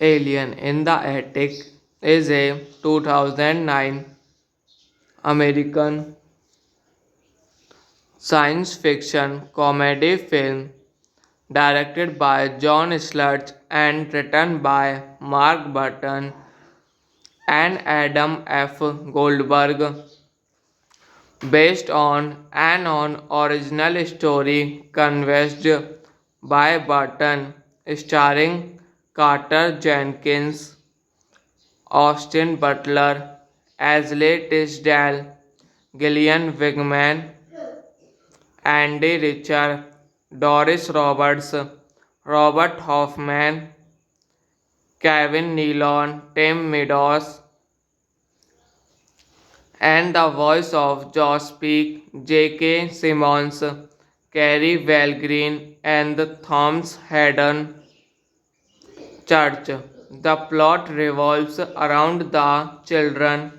Alien in the Attic is a 2009 American science fiction comedy film directed by John Sludge and written by Mark Burton and Adam F. Goldberg, based on original story conceived by Burton, starring Carter Jenkins, Austin Butler, Ashley Tisdale, Gillian Wigman, Andy Richter, Doris Roberts, Robert Hoffman, Kevin Nealon, Tim Meadows, and the voice of Josh Peck, J.K. Simmons, Carrie Valgreen, and Thomas Haddon Church. The plot revolves around the children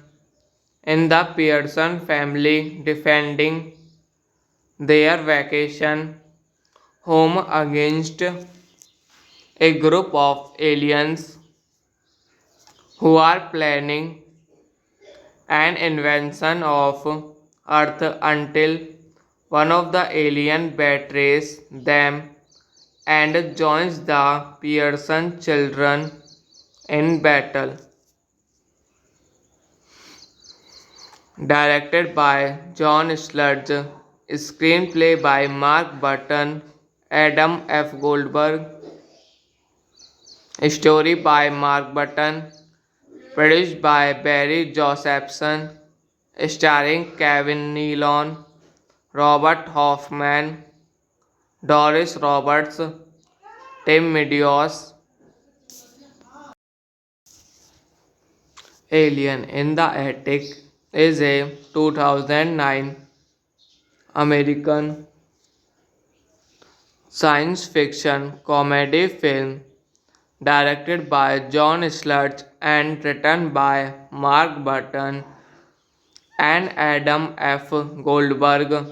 in the Pearson family defending their vacation home against a group of aliens who are planning an invasion of Earth until one of the aliens betrays them and joins the Pearson children in battle. Directed by John Sludge, screenplay by Mark Burton, Adam F. Goldberg, story by Mark Burton, produced by Barry Josephson, starring Kevin Nealon, Robert Hoffman, Doris Roberts, Tim Meadows. Alien in the Attic is a 2009 American science fiction comedy film directed by John Sludge and written by Mark Burton and Adam F. Goldberg,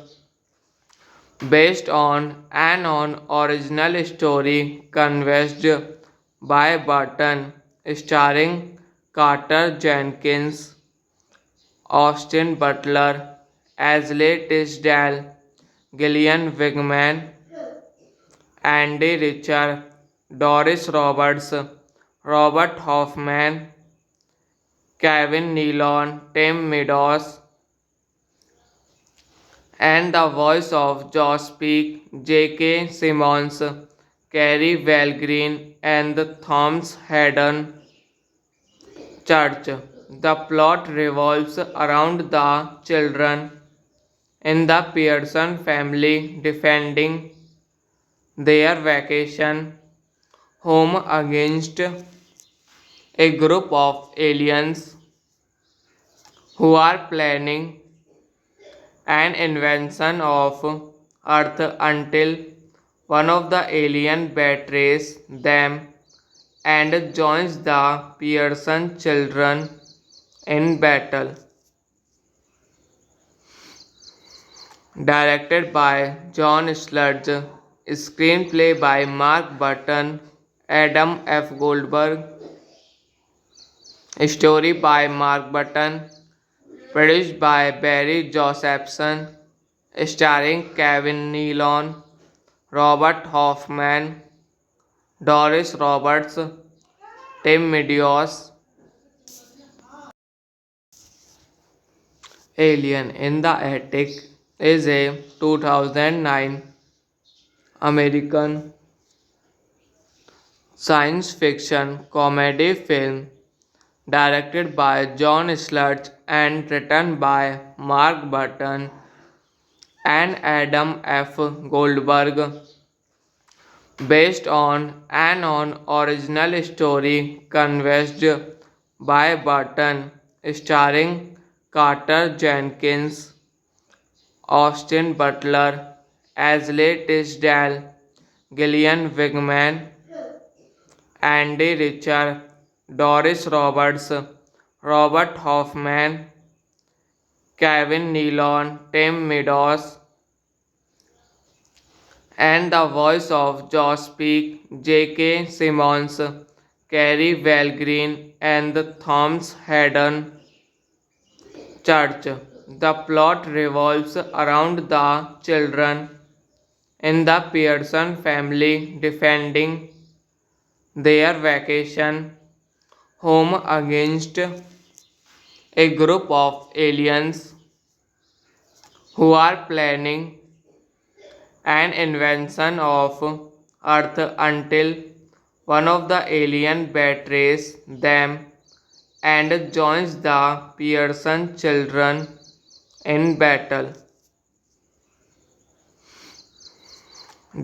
based on original story conceived by Burton, starring Carter Jenkins, Austin Butler, Ashley Tisdale, Gillian Wigman, Andy Richter, Doris Roberts, Robert Hoffman, Kevin Nealon, Tim Meadows, and the voice of Josh Peck, J.K. Simmons, Carrie Valgreen, and Thomas Haddon Church. The plot revolves around the children in the Pearson family defending their vacation home against a group of aliens who are planning an invasion of Earth until one of the aliens betrays them and joins the Pearson children in battle. Directed by John Sludge, screenplay by Mark Burton, Adam F. Goldberg, story by Mark Burton, produced by Barry Josephson, starring Kevin Nealon, Robert Hoffman, Doris Roberts, Tim Meadows. Alien in the Attic is a 2009 American science fiction comedy film directed by John Sludge and written by Mark Burton and Adam F. Goldberg, based on original story conceived by Burton, starring Carter Jenkins, Austin Butler, Ashley Tisdale, Gillian Wigman, Andy Richter, Doris Roberts, Robert Hoffman, Kevin Nealon, Tim Meadows, and the voice of Josh Peck, J.K. Simmons, Carrie Valgreen, and the Thomas Haddon Church. The plot revolves around the children in the Pearson family defending their vacation home against a group of aliens who are planning an invasion of Earth until one of the alien betrays them and joins the Pearson children in battle.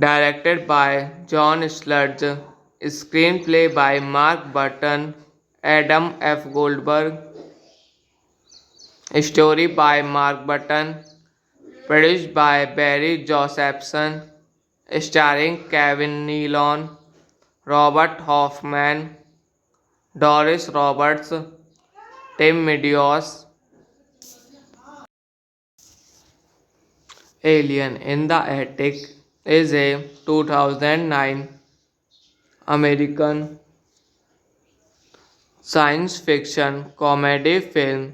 Directed by John Sludge, screenplay by Mark Burton, Adam F. Goldberg, story by Mark Burton, produced by Barry Josephson, starring Kevin Nealon, Robert Hoffman, Doris Roberts, Tim Meadows. Alien in the Attic is a 2009 American science fiction comedy film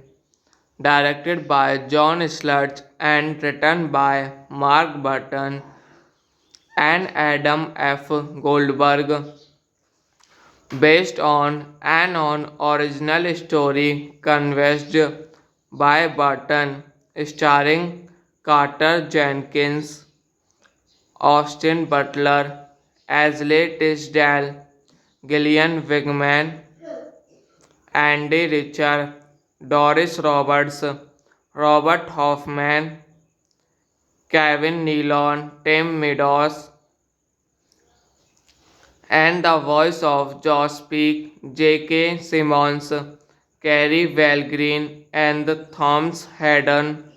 directed by John Sludge and written by Mark Burton and Adam F. Goldberg, based on original story conceived by Burton, starring Carter Jenkins, Austin Butler, Ashley Tisdale, Gillian Wigman, Andy Richter, Doris Roberts, Robert Hoffman, Kevin Nealon, Tim Meadows, and the voice of Josh Peck, J.K. Simmons, Carrie Valgreen, and the Thomas Haddon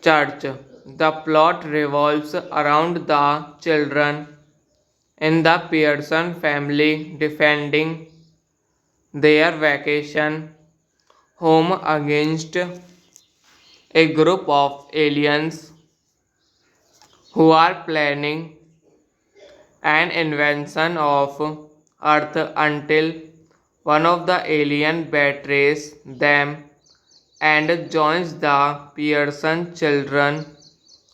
Church. The plot revolves around the children in the Pearson family defending their vacation home against a group of aliens who are planning an invasion of Earth until one of the alien betrays them and joins the Pearson children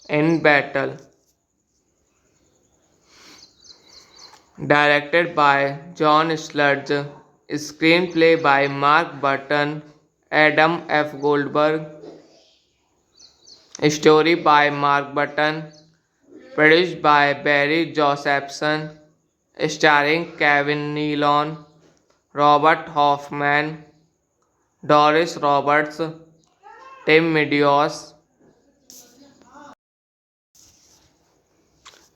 in battle. Directed by John Sludge, screenplay by Mark Burton, Adam F. Goldberg, story by Mark Burton, produced by Barry Josephson, starring Kevin Nealon, Robert Hoffman, Doris Roberts, Tim Meadows.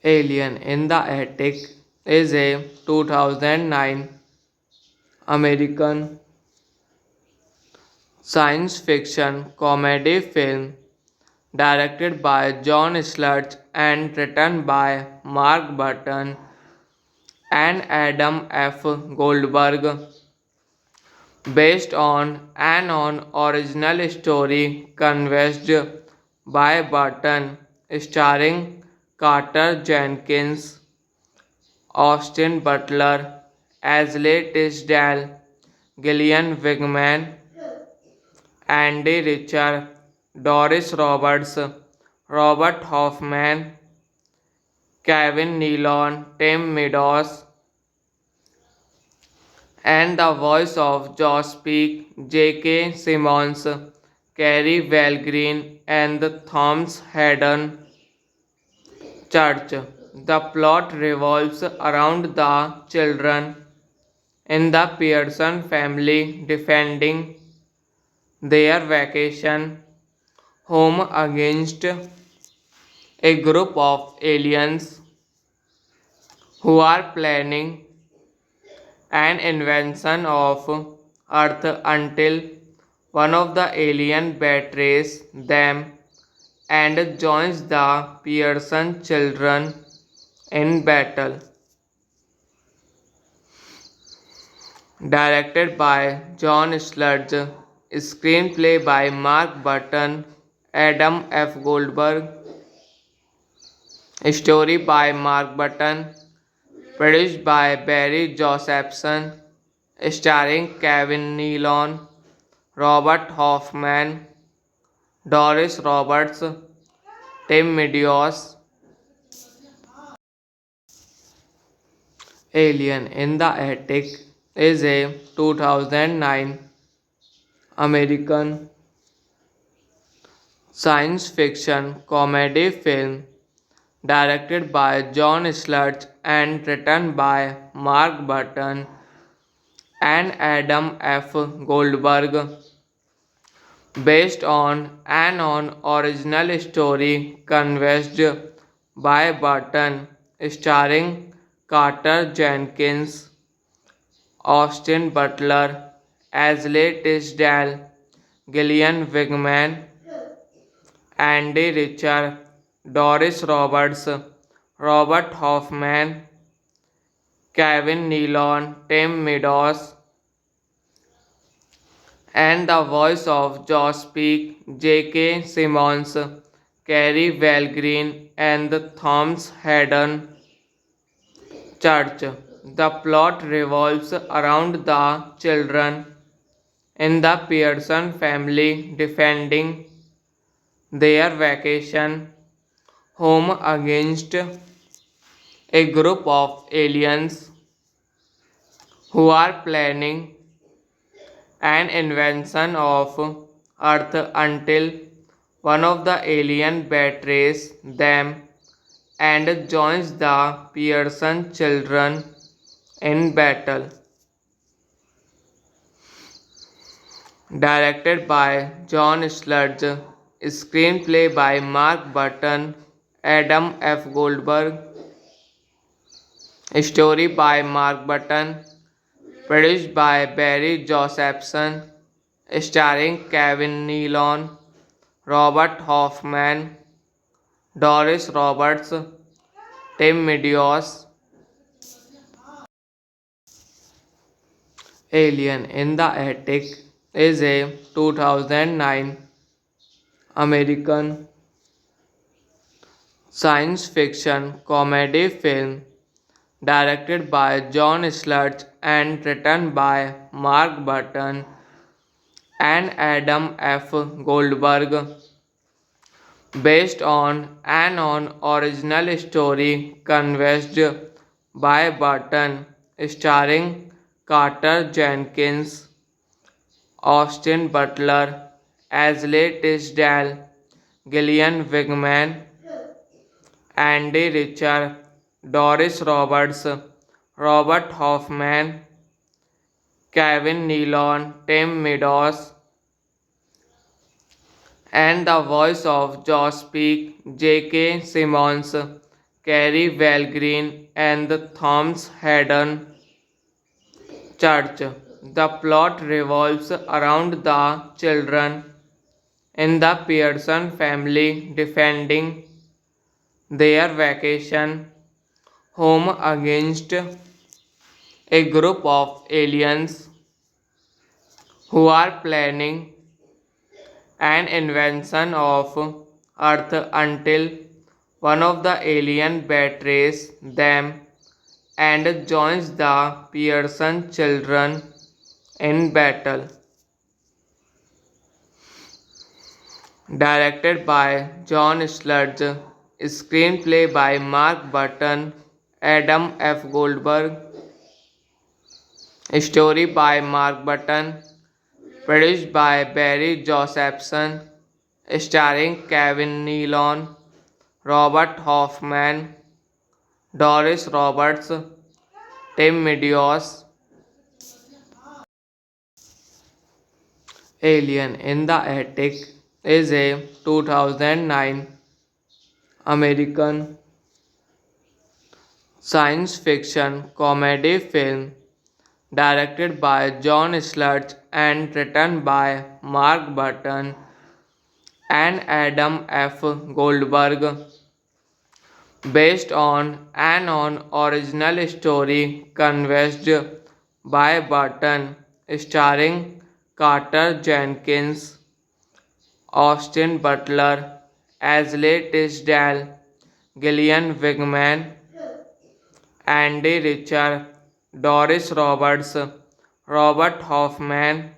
Alien in the Attic is a 2009 American science fiction comedy film directed by John Sludge and written by Mark Burton and Adam F. Goldberg, based on original story conceived by Burton, starring Carter Jenkins, Austin Butler, Ashley Tisdale, Gillian Wigman, Andy Richter, Doris Roberts, Robert Hoffman, Kevin Nealon, Tim Meadows, and the voice of Josh Peck, J.K. Simmons, Carrie Valgreen, and the Thomas Haddon Church. The plot revolves around the children in the Pearson family defending their vacation home against a group of aliens who are planning an invasion of Earth until one of the alien betrays them and joins the Pearson children in battle. Directed by John Sludge, screenplay by Mark Burton, Adam F. Goldberg, story by Mark Burton, produced by Barry Josephson, starring Kevin Nealon, Robert Hoffman, Doris Roberts, Tim Meadows. Alien in the Attic is a 2009 American science fiction comedy film directed by John Sludge and written by Mark Burton and Adam F. Goldberg, based on original story conceived by Burton, starring Carter Jenkins, Austin Butler, Ashley Tisdale, Gillian Wigman, Andy Richter, Doris Roberts, Robert Hoffman, Kevin Nealon, Tim Meadows, and the voice of Josh Peck, J.K. Simmons, Carrie Valgreen, and Thomas Haddon Church. The plot revolves around the children in the Pearson family defending their vacation home against a group of aliens who are planning an invasion of Earth until one of the aliens betrays them and joins the Pearson children in battle. Directed by John Sludge, screenplay by Mark Burton, Adam F. Goldberg, story by Mark Burton, produced by Barry Josephson, starring Kevin Nealon, Robert Hoffman, Doris Roberts, Tim Meadows. Alien in the Attic is a 2009 American science fiction comedy film directed by John Sludge and written by Mark Burton and Adam F. Goldberg, based on original story conceived by Burton, starring Carter Jenkins, Austin Butler, Ashley Tisdale, Gillian Wigman, Andy Richter, Doris Roberts, Robert Hoffman, Kevin Nealon, Tim Meadows, and the voice of Josh Peck, J.K. Simmons, Carrie Valgreen, and Thomas Haddon Church. The plot revolves around the children in the Pearson family defending their vacation home against a group of aliens who are planning an invasion of Earth until one of the aliens betrays them and joins the Pearson children in battle. Directed by John Sludge, screenplay by Mark Burton, Adam F. Goldberg, story by Mark Burton, produced by Barry Josephson, starring Kevin Nealon, Robert Hoffman, Doris Roberts, Tim Meadows. Alien in the Attic is a 2009 American science fiction comedy film directed by John Sludge and written by Mark Burton and Adam F. Goldberg, based on original story conceived by Burton, starring Carter Jenkins, Austin Butler, Ashley Tisdale, Gillian Wigman, Andy Richter, Doris Roberts, Robert Hoffman,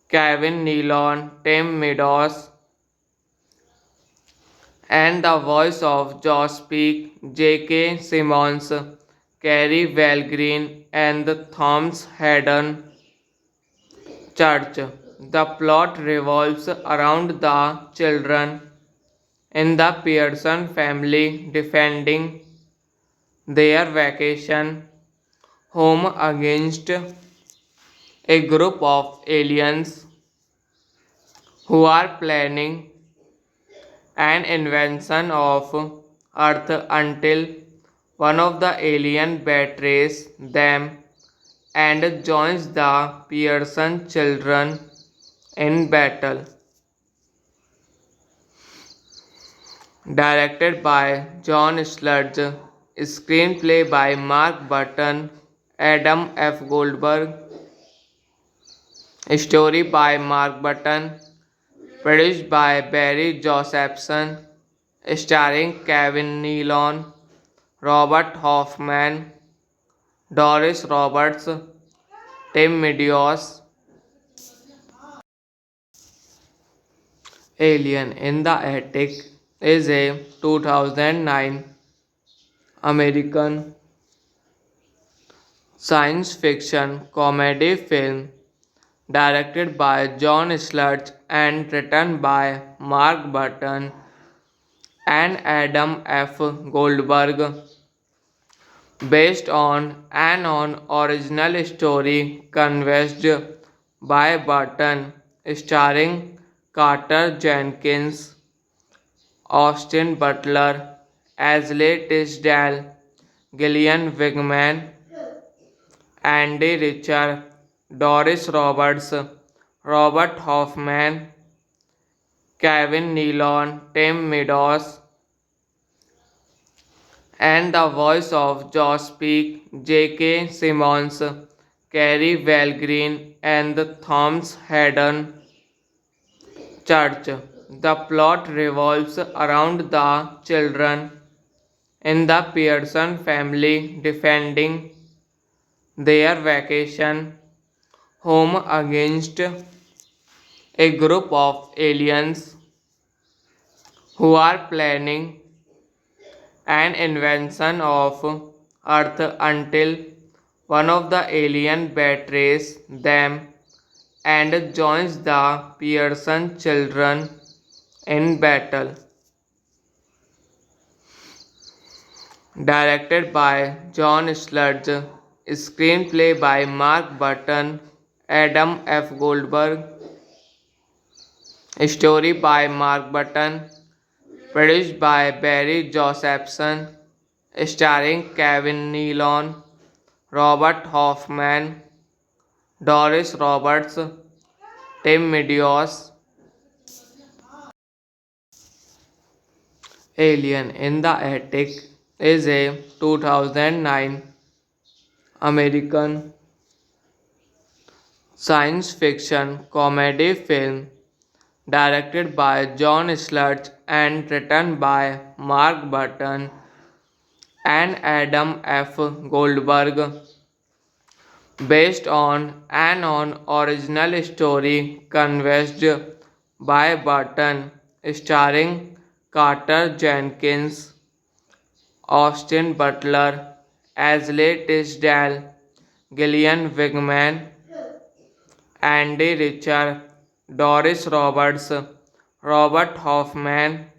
Kevin Nealon, Tim Meadows, and the voice of Josh Peck, J.K. Simmons, Carrie Valgreen, and the Thomas Haddon Church. The plot revolves around the children in the Pearson family defending their vacation home against a group of aliens who are planning an invasion of Earth until one of the aliens betrays them and joins the Pearson children in battle. Directed by John Sludge, screenplay by Mark Burton, Adam F. Goldberg, story by Mark Burton, produced by Barry Josephson, starring Kevin Nealon, Robert Hoffman, Doris Roberts, Tim Meadows. Alien in the Attic is a 2009 American science fiction comedy film directed by John Sludge and written by Mark Burton and Adam F. Goldberg, based on original story conceived by Burton, starring Carter Jenkins, Austin Butler, Ashley Tisdale, Gillian Wigman, Andy Richter, Doris Roberts, Robert Hoffman, Kevin Nealon, Tim Meadows, and the voice of Josh Peck, J.K. Simmons, Carrie Valgreen, and the Thomas Haddon Church. The plot revolves around the children in the Pearson family defending their vacation home against a group of aliens who are planning an invasion of Earth until one of the aliens betrays them and joins the Pearson children in battle. Directed by John Sludge, screenplay by Mark Burton, Adam F. Goldberg, story by Mark Burton, produced by Barry Josephson, starring Kevin Nealon, Robert Hoffman, Doris Roberts, Tim Meadows. Alien in the Attic is a 2009 American science fiction comedy film directed by John Sludge and written by Mark Burton and Adam F. Goldberg, based on original story conceived by Burton, starring Carter Jenkins, Austin Butler, Ashley Tisdale, Gillian Wigman, Andy Richter, Doris Roberts, Robert Hoffman,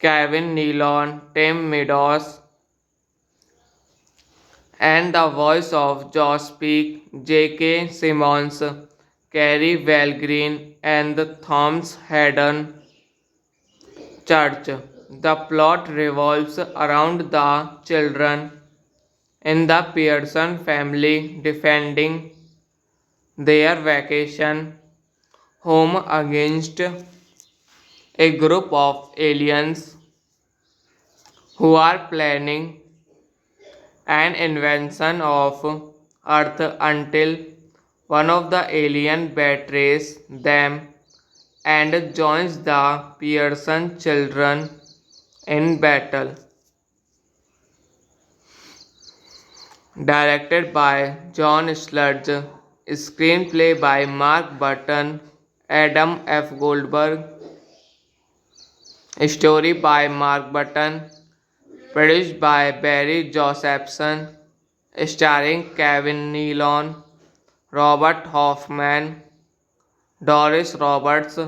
Kevin Nealon, Tim Meadows, and the voice of Josh Peck, J.K. Simmons, Carrie Valgreen, and the Thomas Haddon Church. The plot revolves around the children in the Pearson family defending their vacation home against a group of aliens who are planning an invasion of Earth until one of the aliens betrays them and joins the Pearson children in battle. directed by John Sludge, screenplay by Mark Burton, Adam F. Goldberg, story by Mark Burton, produced by Barry Josephson, starring Kevin Nealon, Robert Hoffman, Doris Roberts,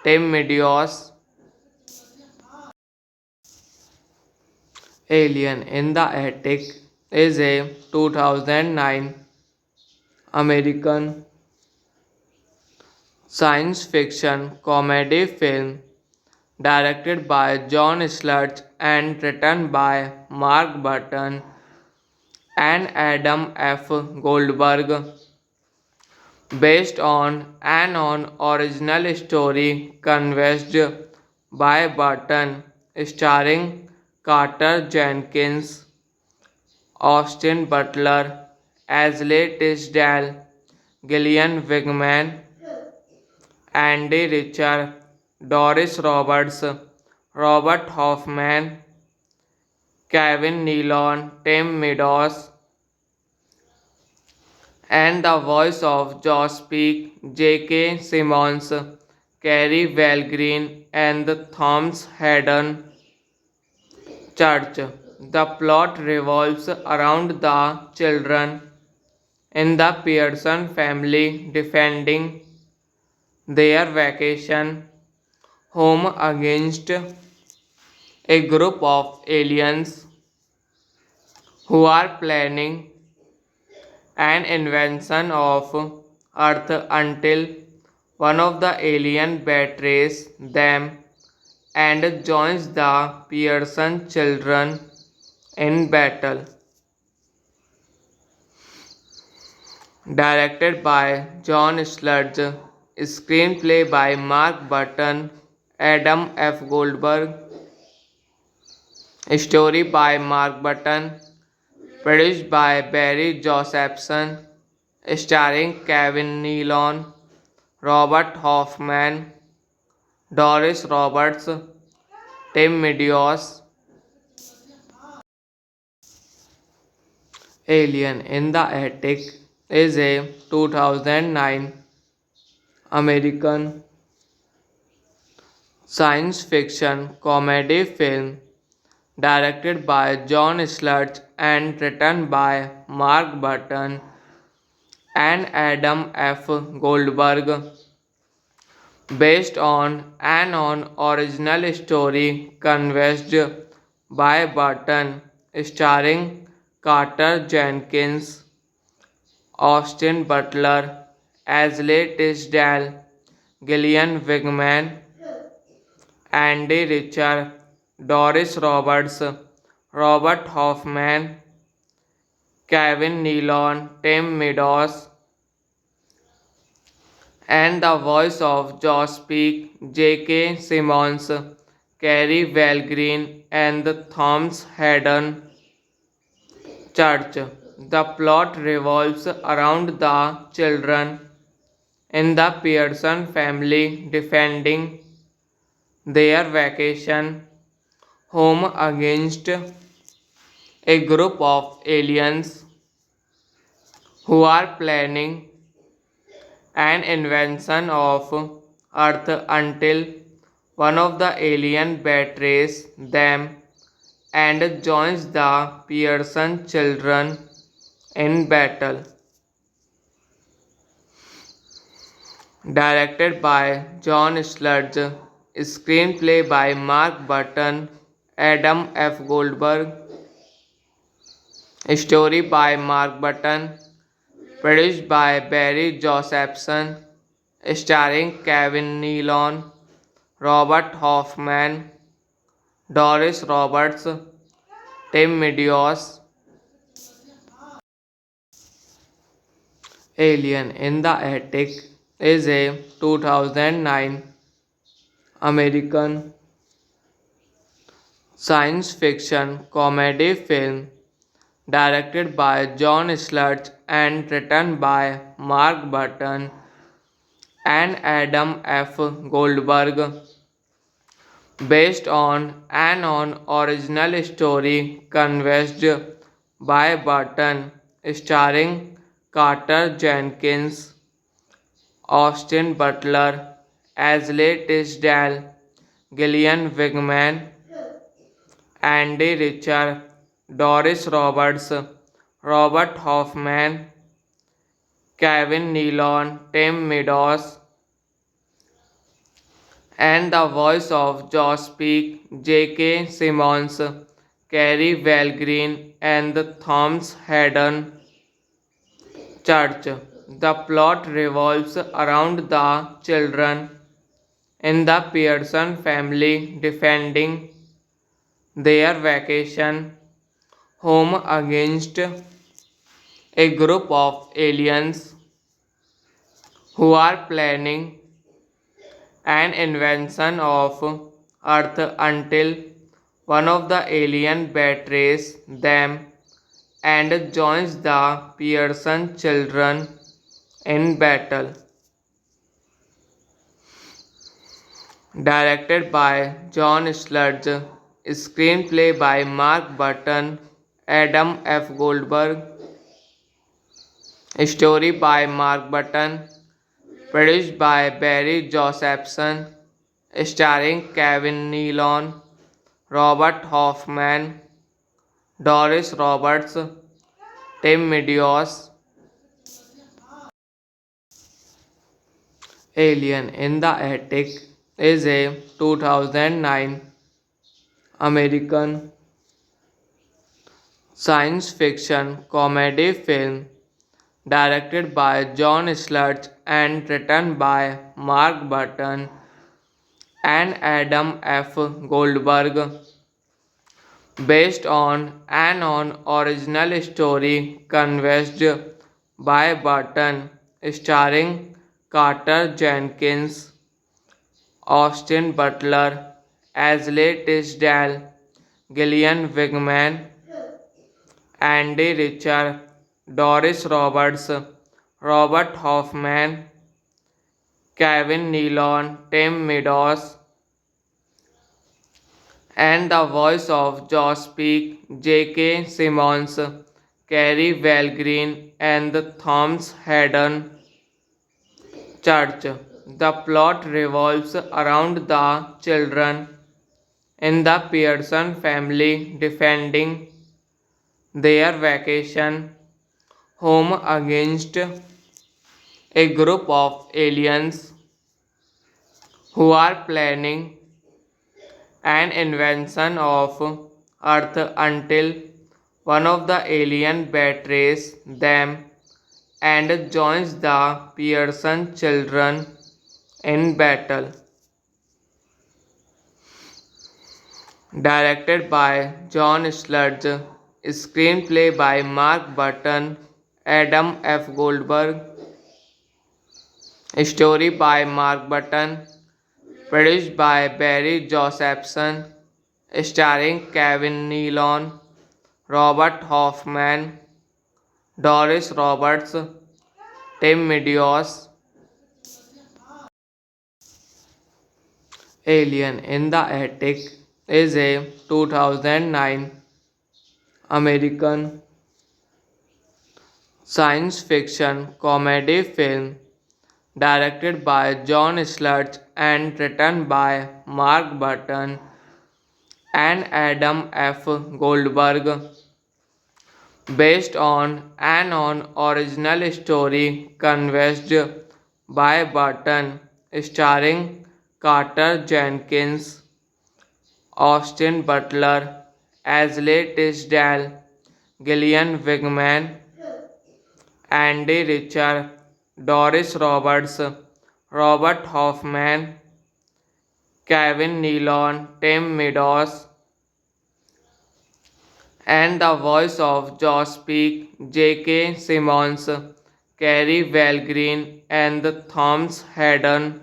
Tim Meadows. Alien in the Attic is a 2009 American science fiction comedy film directed by John Sludge and written by Mark Burton and Adam F. Goldberg, based on original story conceived by Burton, starring Carter Jenkins, Austin Butler, Ashley Tisdale, Gillian Wigman, Andy Richter, Doris Roberts, Robert Hoffman, Kevin Nealon, Tim Meadows, and the voice of Josh Peck, J.K. Simmons, Carrie Valgreen, and Thomas Haddon Church. The plot revolves around the children in the Pearson family defending their vacation home against a group of aliens who are planning an invasion of Earth until one of the aliens betrays them and joins the Pearson children in battle. Directed by John Sludge, screenplay by Mark Burton, Adam F. Goldberg, story by Mark Burton, produced by Barry Josephson, starring Kevin Nealon, Robert Hoffman, Doris Roberts, Tim Meadows. Alien in the Attic is a 2009 American science fiction comedy film directed by John Sludge and written by Mark Burton and Adam F. Goldberg, based on original story conceived by Burton, starring Carter Jenkins, Austin Butler, Ashley Tisdale, Gillian Wigman, Andy Richter, Doris Roberts, Robert Hoffman, Kevin Nealon, Tim Meadows, and the voice of Josh Peck, J.K. Simmons, Carrie Valgreen, and Thomas Haddon Church. The plot revolves around the children in the Pearson family defending their vacation home against a group of aliens who are planning an invasion of Earth until one of the aliens betrays them and joins the Pearson children in battle. Directed by John Sludge, screenplay by Mark Burton, Adam F. Goldberg, story by Mark Burton, produced by Barry Josephson, starring Kevin Nealon, Robert Hoffman, Doris Roberts, Tim Meadows. Alien in the Attic is a 2009 American science fiction comedy film directed by John Sludge and written by Mark Burton and Adam F. Goldberg, based on original story conceived by Burton, starring Carter Jenkins, Austin Butler, Ashley Tisdale, Gillian Wigman, Andy Richter, Doris Roberts, Robert Hoffman, Kevin Nealon, Tim Meadows, and the voice of Josh Peck, J.K. Simmons, Carrie Valgreen, and the Thomas Haddon Church. The plot revolves around the children in the Pearson family defending their vacation home against a group of aliens who are planning an invasion of Earth until one of the alien betrays them and joins the Pearson children in battle. Directed by John Sludge, screenplay by Mark Burton, Adam F. Goldberg, story by Mark Burton, produced by Barry Josephson, starring Kevin Nealon, Robert Hoffman, Doris Roberts, Tim Meadows. Alien in the Attic is a 2009 American science fiction comedy film directed by John Sludge and written by Mark Burton and Adam F. Goldberg, based on original story conceived by Burton, starring Carter Jenkins, Austin Butler, Ashley Tisdale, Gillian Wigman, Andy Richter, Doris Roberts, Robert Hoffman, Kevin Nealon, Tim Meadows, and the voice of Josh Peck, J.K. Simmons, Carrie Valgreen, and the Thomas Haddon Church. The plot revolves around the children in the Pearson family defending their vacation home against a group of aliens who are planning an invasion of Earth until one of the alien betrays them and joins the Pearson children in battle. Directed by John Sludge, screenplay by Mark Burton, Adam F. Goldberg, story by Mark Burton, produced by Barry Josephson, starring Kevin Nealon, Robert Hoffman, Doris Roberts, Tim Meadows. Alien in the Attic is a 2009 American science fiction comedy film directed by John Sludge and written by Mark Burton and Adam F. Goldberg, based on original story conceived by Burton, starring Carter Jenkins, Austin Butler, Ashley Tisdale, Gillian Wigman, Andy Richter, Doris Roberts, Robert Hoffman, Kevin Nealon, Tim Meadows, and the voice of Josh Peck, J.K. Simmons, Carrie Valgreen, and the Thomas Haddon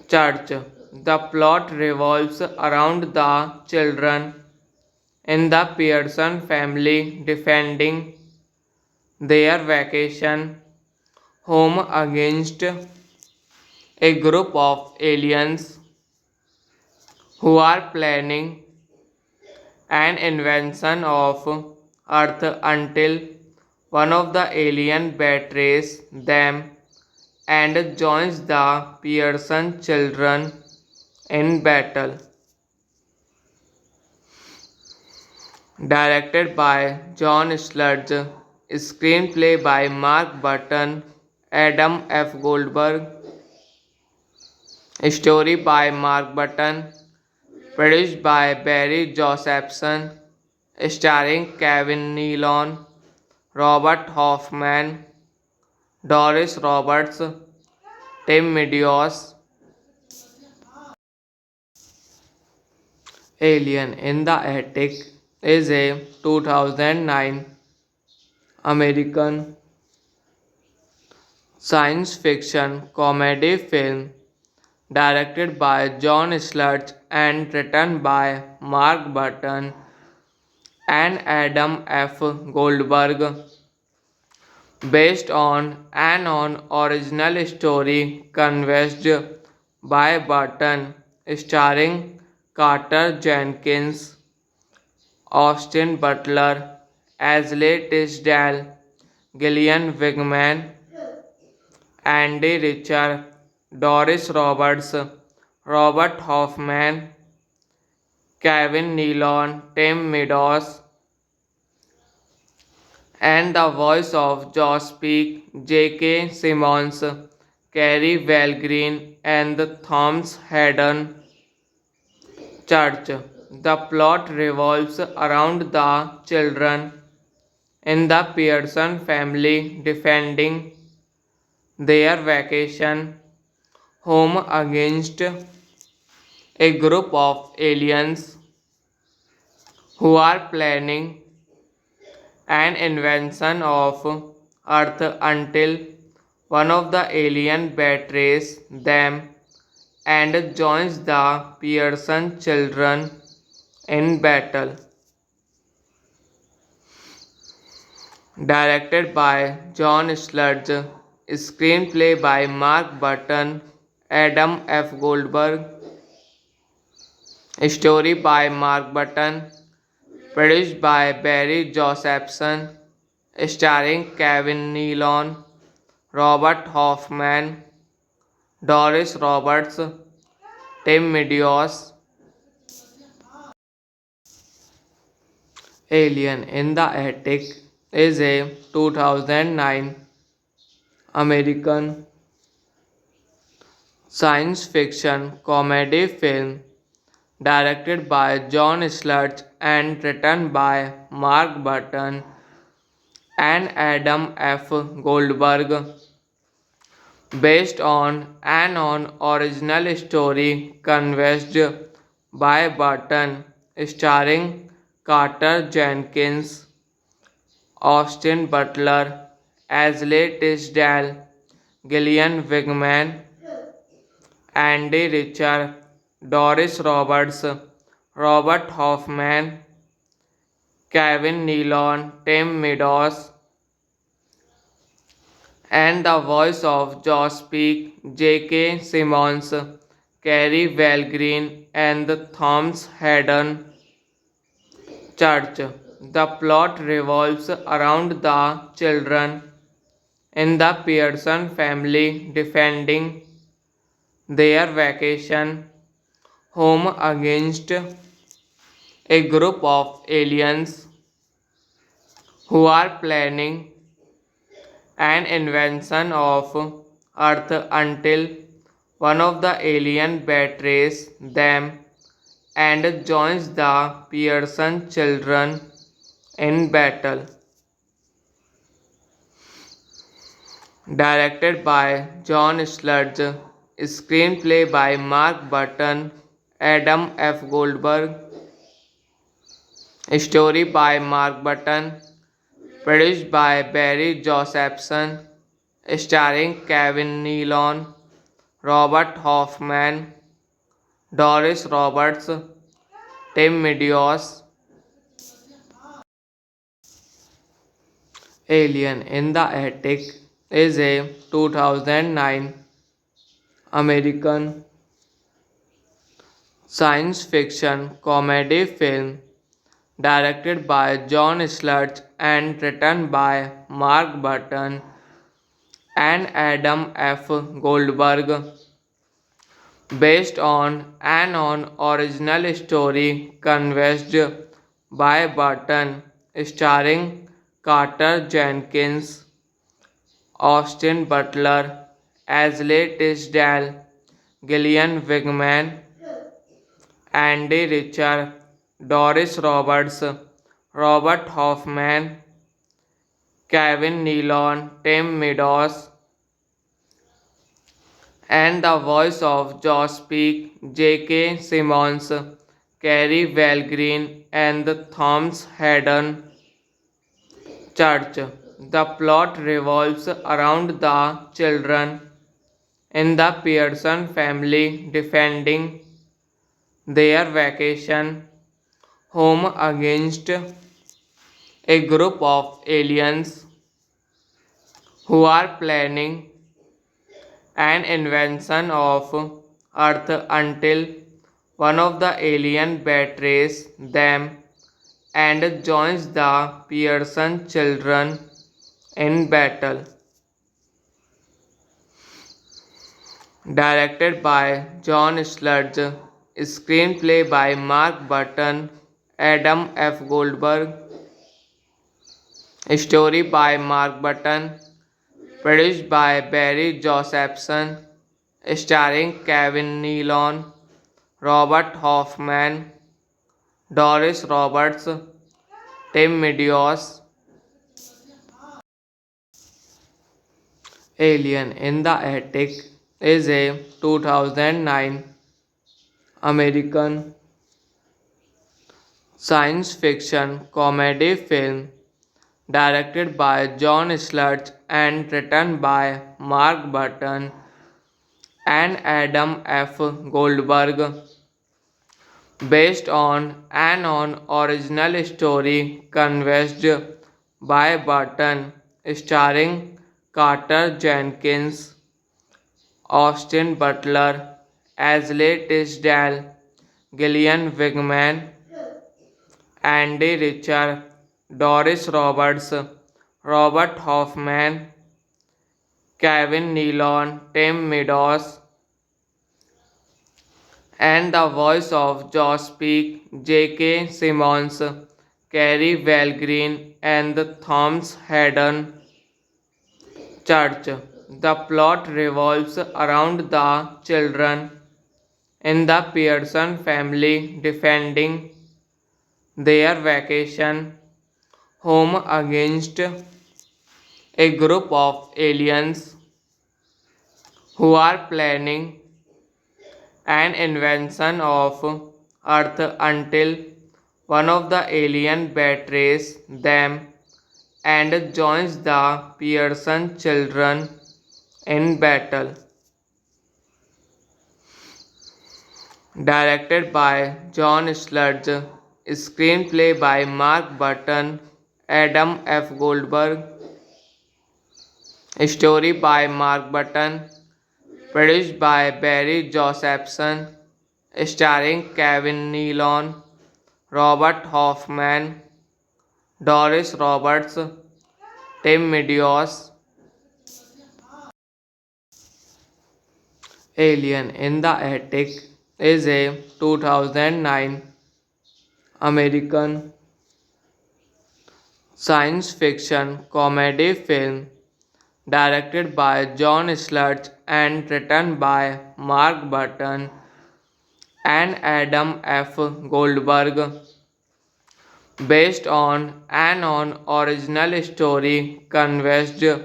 Church. The plot revolves around the children in the Pearson family defending their vacation home against a group of aliens who are planning an invasion of Earth until one of the alien betrays them and joins the Pearson children in battle. Directed by John Sludge, screenplay by Mark Burton, Adam F. Goldberg, story by Mark Burton, produced by Barry Josephson, starring Kevin Nealon, Robert Hoffman, Doris Roberts, Tim Meadows. Alien in the Attic is a 2009 American science fiction comedy film directed by John Sludge and written by Mark Burton and Adam F. Goldberg, based on original story conceived by Burton, starring Carter Jenkins, Austin Butler, Ashley Tisdale, Gillian Wigman, Andy Richard, Doris Roberts, Robert Hoffman, Kevin Nealon, Tim Meadows, and the voice of Josh Peck, J.K. Simmons, Carrie Valgreen, and Thomas Haddon Church. The plot revolves around the children in the Pearson family defending their vacation home against a group of aliens who are planning an invasion of Earth until one of the alien betrays them and joins the Pearson children in battle. Directed by John Sludge, screenplay by Mark Burton, Adam F. Goldberg, story by Mark Burton, produced by Barry Josephson, starring Kevin Nealon, Robert Hoffman, Doris Roberts, Tim Meadows. Alien in the Attic is a 2009 American science fiction comedy film directed by John Sludge and written by Mark Burton and Adam F. Goldberg, based on original story conceived by Burton, starring Carter Jenkins, Austin Butler, Ashley Tisdale, Gillian Wigman, Andy Richard, Doris Roberts, Robert Hoffman, Kevin Nealon, Tim Meadows, and the voice of Josh Peck, J.K. Simmons, Carrie Valgreen, and Thomas Haddon Church. The plot revolves around the children in the Pearson family defending their vacation home against a group of aliens who are planning an invasion of Earth until one of the alien betrays them and joins the Pearson children in battle. Directed by John Sludge, screenplay by Mark Burton, Adam F. Goldberg, story by Mark Burton, produced by Barry Josephson, starring Kevin Nealon, Robert Hoffman, Doris Roberts, Tim Meadows. Alien in the Attic is a 2009 American science fiction comedy film directed by John Sludge and written by Mark Burton and Adam F. Goldberg, based on original story conceived by Burton, starring Carter Jenkins, Austin Butler, Ashley Tisdale, Gillian Wigman, Andy Richard, Doris Roberts, Robert Hoffman, Kevin Nealon, Tim Meadows, and the voice of Josh Peck, J.K. Simmons, Carrie Valgreen, and Thomas Haddon Church. The plot revolves around the children in the Pearson family defending their vacation home against a group of aliens who are planning an invasion of Earth until one of the aliens betrays them and joins the Pearson children in battle. Directed by John Sludge, screenplay by Mark Burton, Adam F. Goldberg, story by Mark Burton, produced by Barry Josephson, starring Kevin Nealon, Robert Hoffman, Doris Roberts, Tim Meadows. Alien in the Attic is a 2009 American science fiction comedy film directed by John Sludge and written by Mark Burton and Adam F. Goldberg, based on original story conceived by Burton, starring Carter Jenkins, Austin Butler, Ashley Tisdale, Gillian Wigman, Andy Richard, Doris Roberts, Robert Hoffman, Kevin Nealon, Tim Meadows, and the voice of Josh Peck, J.K. Simmons, Carrie Valgreen, and Thomas Haddon Church. The plot revolves around the children in the Pearson family defending their vacation home against a group of aliens who are planning an invasion of Earth until one of the aliens betrays them and joins the Pearson children in battle. Directed by John Sludge, screenplay by Mark Burton, Adam F. Goldberg, story by Mark Burton, produced by Barry Josephson, starring Kevin Nealon, Robert Hoffman, Doris Roberts, Tim Meadows. Alien in the Attic is a 2009 American science fiction comedy film directed by John Sludge and written by Mark Burton and Adam F. Goldberg, based on original story conceived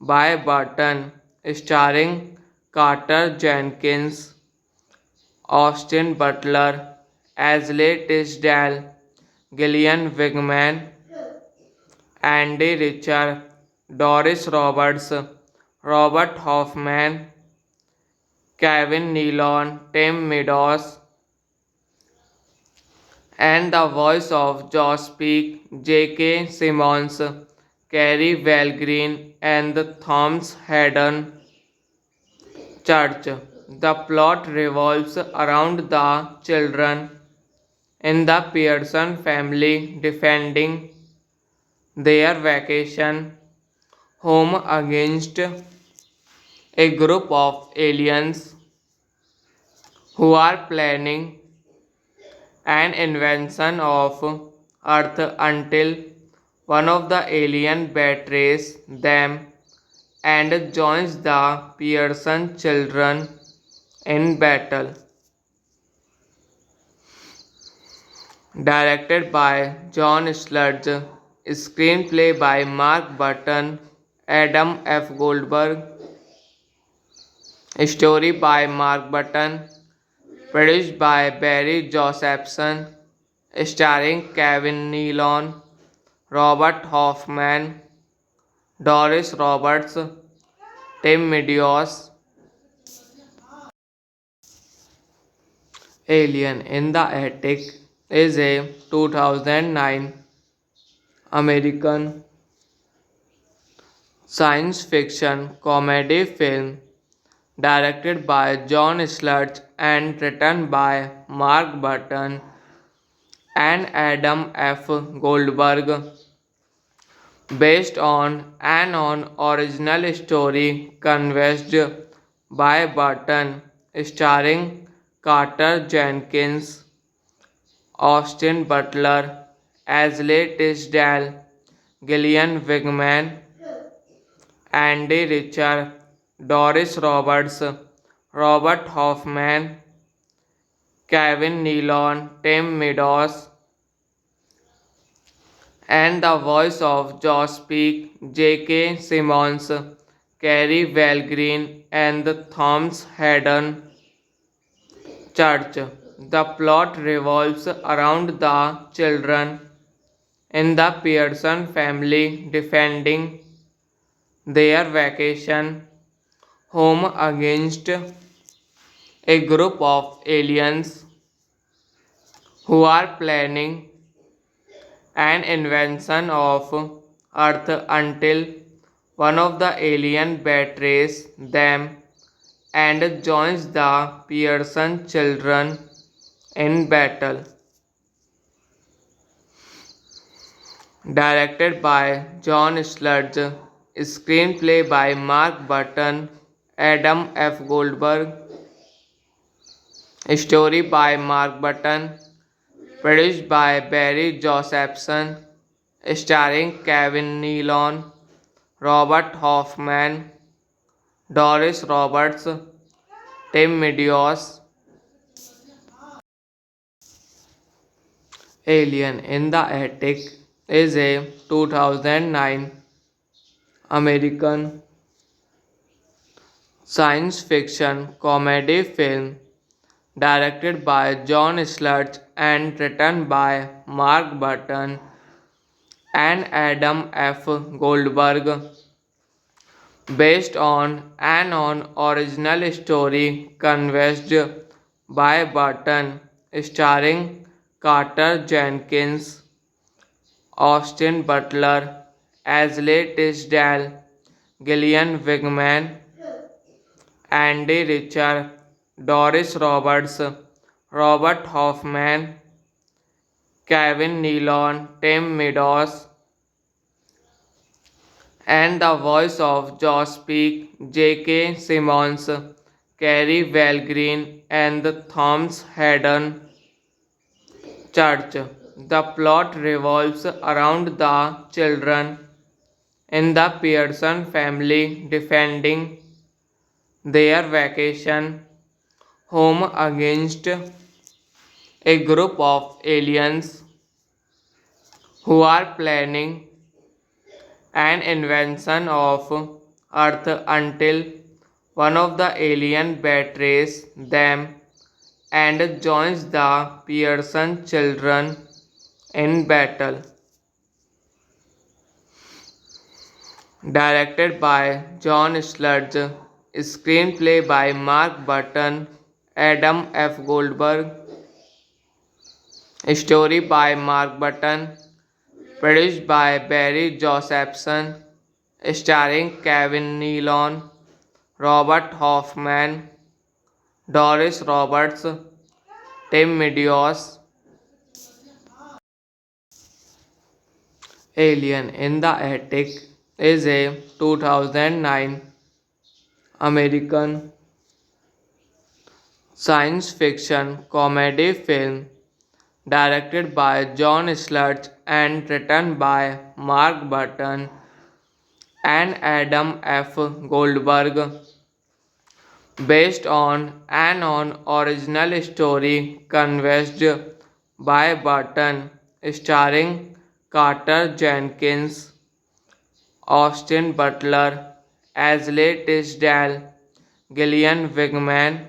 by Burton, starring Carter Jenkins, Austin Butler, Ashley Tisdale, Gillian Wigman, Andy Richard, Doris Roberts, Robert Hoffman, Kevin Nealon, Tim Meadows, and the voice of Josh Peck, J.K. Simmons, Carrie Valgreen, and Thomas Haddon Church. The plot revolves around the children in the Pearson family defending their vacation home against a group of aliens who are planning an invasion of Earth until one of the aliens betrays them and joins the Pearson children in battle. Directed by John Sludge, screenplay by Mark Burton, Adam F. Goldberg, story by Mark Burton, produced by Barry Josephson, starring Kevin Nealon, Robert Hoffman, Doris Roberts, Tim Meadows. Alien in the Attic is a 2009 American science fiction comedy film directed by John Sludge and written by Mark Burton and Adam F. Goldberg, based on original story conceived by Burton, starring Carter Jenkins, Austin Butler, Ashley Tisdale, Gillian Wigman, Andy Richter, Doris Roberts, Robert Hoffman, Kevin Nealon, Tim Meadows, and the voice of Josh Peck, J.K. Simmons, Carrie Valgreen, and Thomas Haddon Church. The plot revolves around the children in the Pearson family defending their vacation home against a group of aliens who are planning an invasion of Earth until one of the aliens betrays them and joins the Pearson children in battle. Directed by John Sludge, screenplay by Mark Burton, Adam F. Goldberg, story by Mark Burton, produced by Barry Josephson, starring Kevin Nealon, Robert Hoffman, Doris Roberts, Tim Meadows. Alien in the Attic is a 2009 American science fiction comedy film directed by John Sludge and written by Mark Burton and Adam F. Goldberg, based on original story conceived by Burton, starring Carter Jenkins, Austin Butler, Ashley Tisdale, Gillian Wigman, Andy Richter, Doris Roberts, Robert Hoffman, Kevin Nealon, Tim Meadows, and the voice of Josh Peck, J.K. Simmons, Carrie Valgreen, and Thomas Haddon Church. The plot revolves around the children in the Pearson family defending their vacation home against a group of aliens who are planning an invasion of Earth until one of the aliens betrays them and joins the Pearson children in battle. Directed by John Sludge, screenplay by Mark Burton, Adam F. Goldberg, story by Mark Burton, produced by Barry Josephson, starring Kevin Nealon, Robert Hoffman, Doris Roberts, Tim Meadows. Alien in the Attic is a 2009 American science fiction comedy film directed by John Sludge and written by Mark Burton and Adam F. Goldberg, based on original story conceived by Burton, starring Carter Jenkins, Austin Butler, Ashley Tisdale, Gillian Wigman,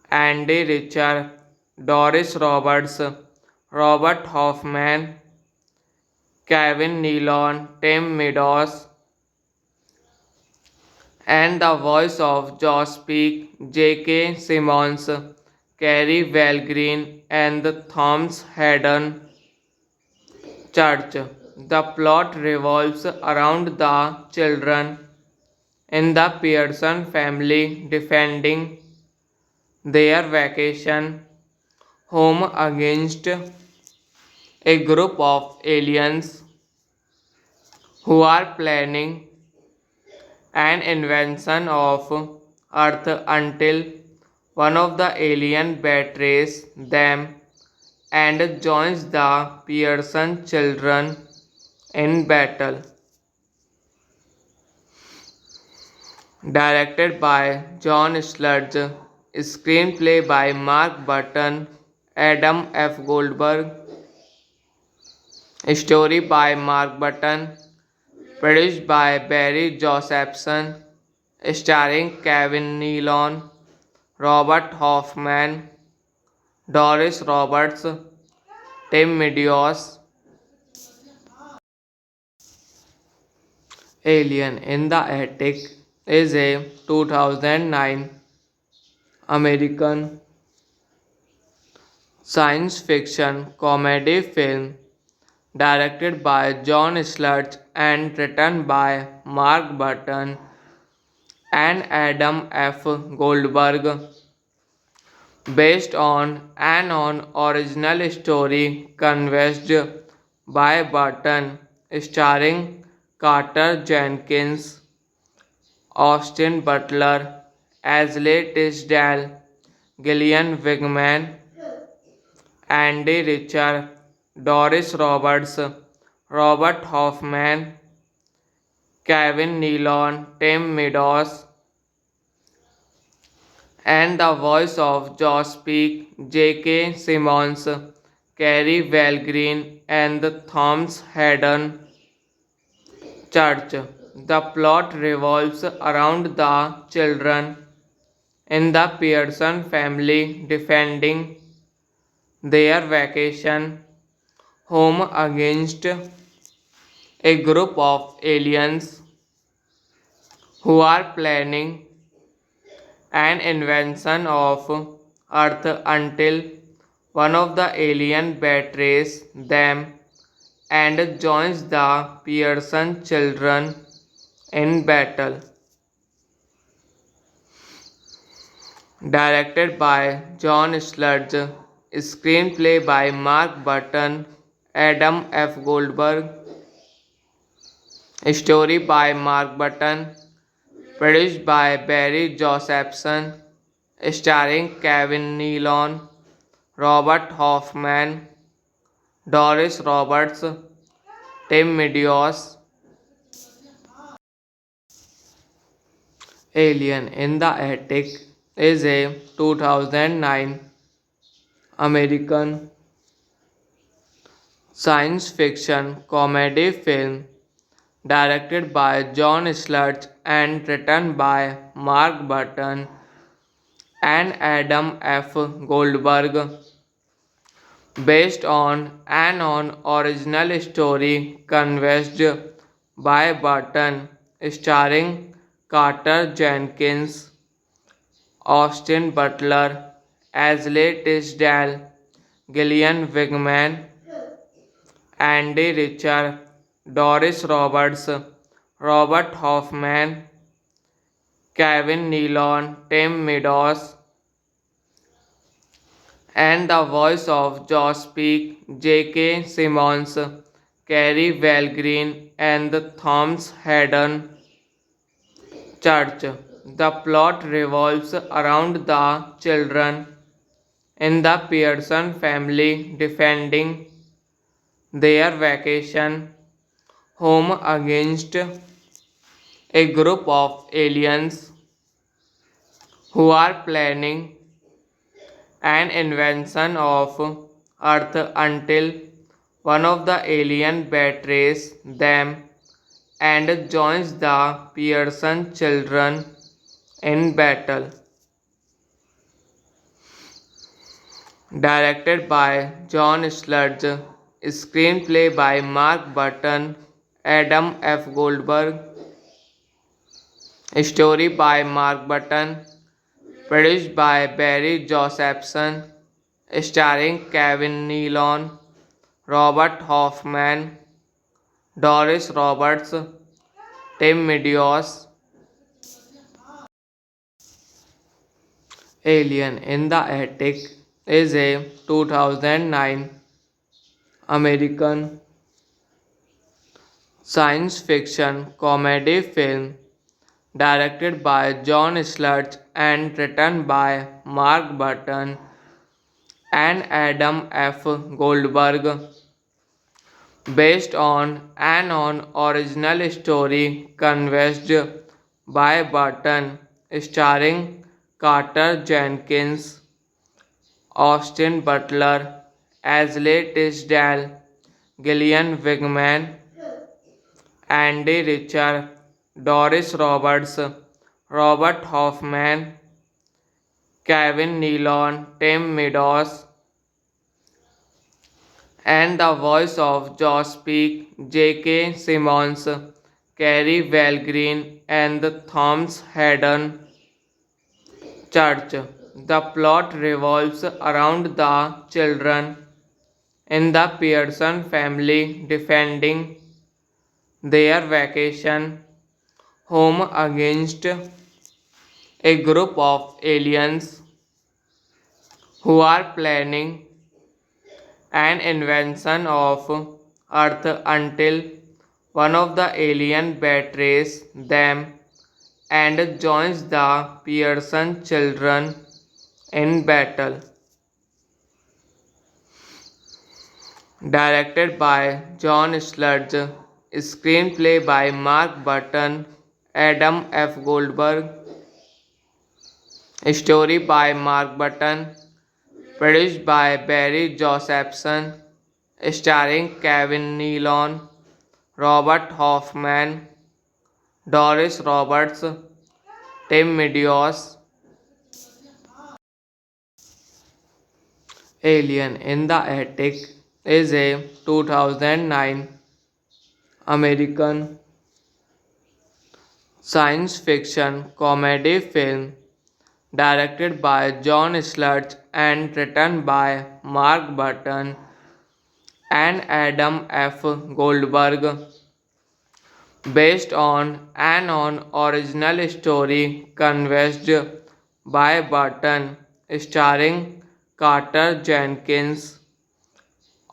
Andy Richter, Doris Roberts, Robert Hoffman, Kevin Nealon, Tim Meadows, and the voice of Josh Peck, J.K. Simmons, Carrie Valgreen, and Thomas Haddon Church. The plot revolves around the children in the Pearson family defending their vacation home against a group of aliens who are planning an invasion of Earth until one of the aliens betrays them and joins the Pearson children in battle. Directed by John Sludge, screenplay by Mark Burton, Adam F. Goldberg, story by Mark Burton, produced by Barry Josephson, starring Kevin Nealon, Robert Hoffman, Doris Roberts, Tim Meadows. Alien in the Attic is a 2009 American science fiction comedy film directed by John Sludge and written by Mark Burton and Adam F. Goldberg, based on original story conceived by Burton, starring Carter Jenkins, Austin Butler, Ashley Tisdale, Gillian Wigman, Andy Richter, Doris Roberts, Robert Hoffman, Kevin Nealon, Tim Meadows, and the voice of Josh Peck, J.K. Simmons, Carrie Valgreen, and Thomas Haddon Church. The plot revolves around the children in the Pearson family defending their vacation home against a group of aliens who are planning an invasion of Earth until one of the aliens betrays them and joins the Pearson children in battle. Directed by John Sludge, screenplay by Mark Burton, Adam F. Goldberg, story by Mark Burton, produced by Barry Josephson, starring Kevin Nealon, Robert Hoffman, Doris Roberts, Tim Meadows. Alien in the Attic is a 2009 American science fiction comedy film directed by John Sludge and written by Mark Burton and Adam F. Goldberg, based on original story conceived by Burton, starring Carter Jenkins, Austin Butler, Ashley Tisdale, Gillian Wigman, Andy Richter, Doris Roberts, Robert Hoffman, Kevin Nealon, Tim Meadows, and the voice of Josh Peck, J.K. Simmons, Carrie Valgreen, and the Thomas Haddon Church. The plot revolves around the children in the Pearson family defending their vacation home against a group of aliens who are planning an invasion of Earth until one of the aliens betrays them and joins the Pearson children in battle. Directed by John Sludge, screenplay by Mark Burton, Adam F. Goldberg, story by Mark Burton, produced by Barry Josephson, starring Kevin Nealon, Robert Hoffman, Doris Roberts, Tim Meadows. Alien in the Attic is a 2009 American science fiction comedy film directed by John Sludge and written by Mark Burton and Adam F. Goldberg, based on original story conceived by Burton, starring Carter Jenkins, Austin Butler, Ashley Tisdale, Gillian Wigman, Andy Richter, Doris Roberts, Robert Hoffman, Kevin Nealon, Tim Meadows, and the voice of Josh Peck, J.K. Simmons, Carrie Valgreen, and the Thomas Haddon Church. The plot revolves around the children in the Pearson family defending their vacation home against a group of aliens who are planning an invasion of Earth until one of the aliens betrays them and joins the Pearson children in battle. Directed by John Sludge, screenplay by Mark Burton, Adam F. Goldberg, story by Mark Burton, produced by Barry Josephson, starring Kevin Nealon, Robert Hoffman, Doris Roberts, Tim Meadows. Alien in the Attic is a 2009 American science fiction comedy film directed by John Sludge and written by Mark Burton and Adam F. Goldberg, based on original story conceived by Burton, starring Carter Jenkins,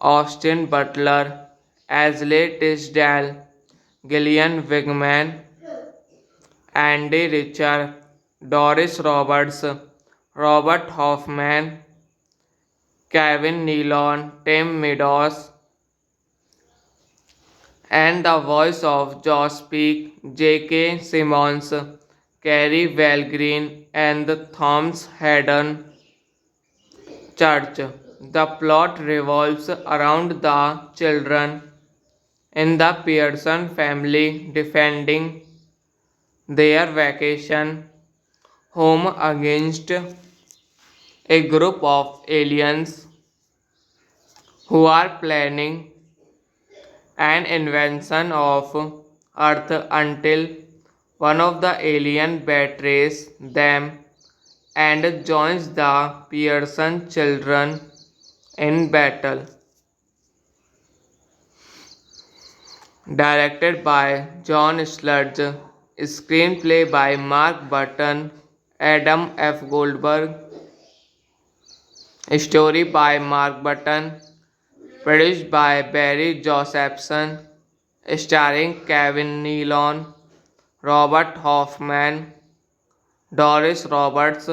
Austin Butler, Ashley Tisdale, Gillian Wigman, Andy Richter, Doris Roberts, Robert Hoffman, Kevin Nealon, Tim Meadows, and the voice of Josh Peck, J.K. Simmons, Carrie Valgreen, and the Thomas Haddon Church. The plot revolves around the children in the Pearson family defending their vacation home against a group of aliens who are planning an invasion of Earth until one of the aliens betrays them and joins the Pearson children in battle. Directed by John Sludge, screenplay by Mark Burton, Adam F. Goldberg, story by Mark Burton, produced by Barry Josephson, starring Kevin Nealon, Robert Hoffman, Doris Roberts,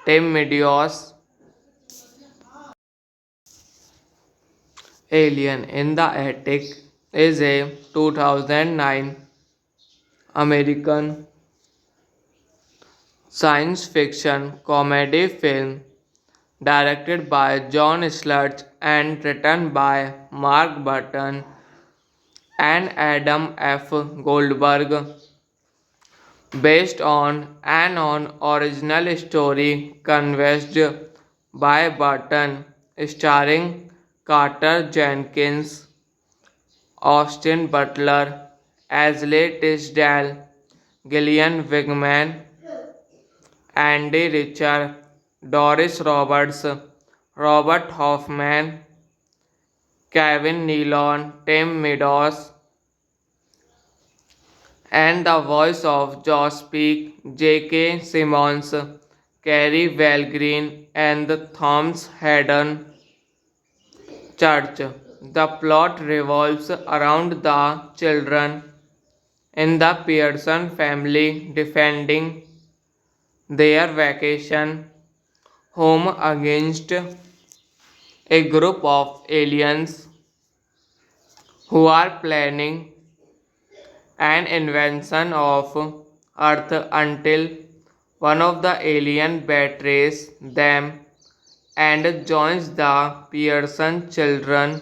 Tim Meadows. Alien in the Attic is a 2009 American science fiction comedy film directed by John Sludge and written by Mark Burton and Adam F. Goldberg, based on original story conceived by Burton, starring Carter Jenkins, Austin Butler, Ashley Tisdale, Gillian Wigman, Andy Richter, Doris Roberts, Robert Hoffman, Kevin Nealon, Tim Meadows, and the voice of Josh Peck, J.K. Simmons, Carrie Valgreen, and Thomas Haddon Church. The plot revolves around the children in the Pearson family defending their vacation home against a group of aliens who are planning an invasion of Earth until one of the alien betrays them and joins the Pearson children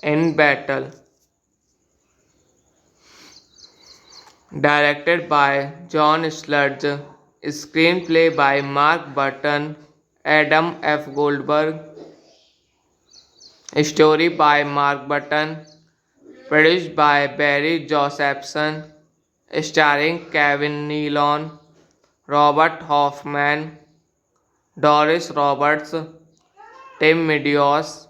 in battle. Directed by John Sludge, screenplay by Mark Burton, Adam F. Goldberg, story by Mark Burton, produced by Barry Josephson, starring Kevin Nealon, Robert Hoffman, Doris Roberts, Tim Meadows.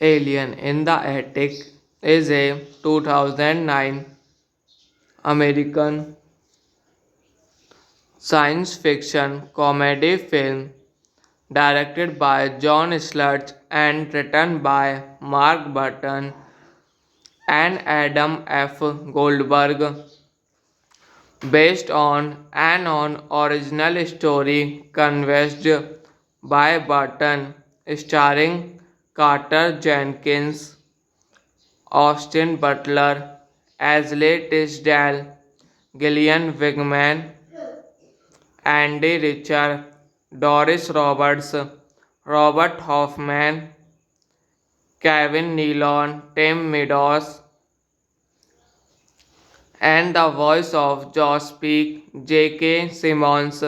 Alien in the Attic is a 2009 American science fiction comedy film directed by John Sludge and written by Mark Burton and Adam F. Goldberg, based on original story conceived by Burton, starring Carter Jenkins, Austin Butler, Ashley Tisdale, Gillian Wigman, Andy Richter, Doris Roberts, Robert Hoffman, Kevin Nealon, Tim Meadows, and the voice of Josh Peck, J.K. Simmons,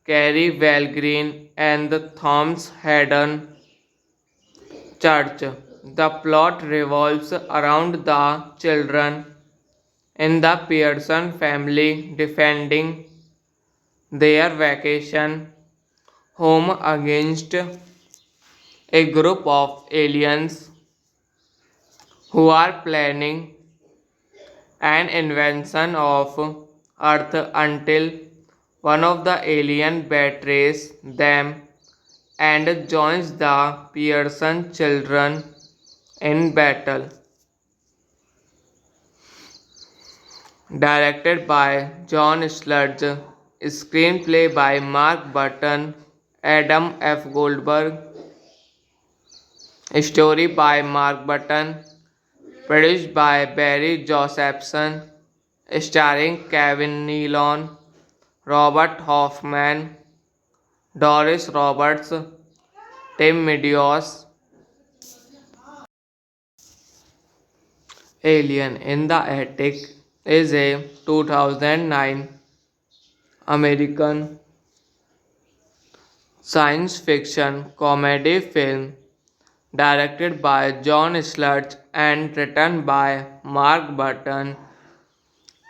Carrie Valgreen, and Thomas Haddon Church. The plot revolves around the children in the Pearson family defending their vacation home against a group of aliens who are planning an invasion of Earth until one of the alien betrays them and joins the Pearson children in battle. Directed by John Sludge, screenplay by Mark Burton, Adam F. Goldberg, story by Mark Burton, produced by Barry Josephson, starring Kevin Nealon, Robert Hoffman, Doris Roberts, Tim Meadows. Alien in the Attic is a 2009 American science fiction comedy film directed by John Sludge and written by Mark Burton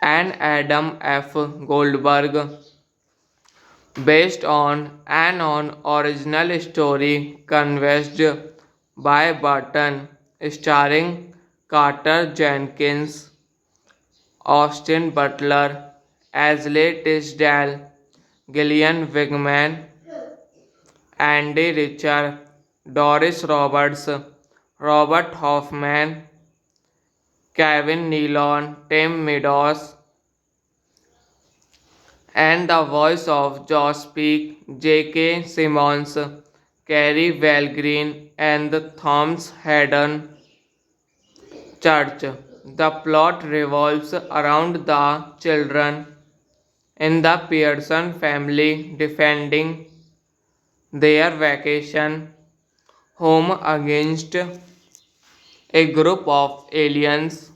and Adam F. Goldberg, based on original story conceived by Burton, starring Carter Jenkins, Austin Butler, Ashley Tisdale, Gillian Wigman, Andy Richter, Doris Roberts, Robert Hoffman, Kevin Nealon, Tim Meadows, and the voice of Josh Peck, J.K. Simmons, Carrie Valgreen, and Thomas Haddon Church. The plot revolves around the children in the Pearson family defending their vacation home against a group of aliens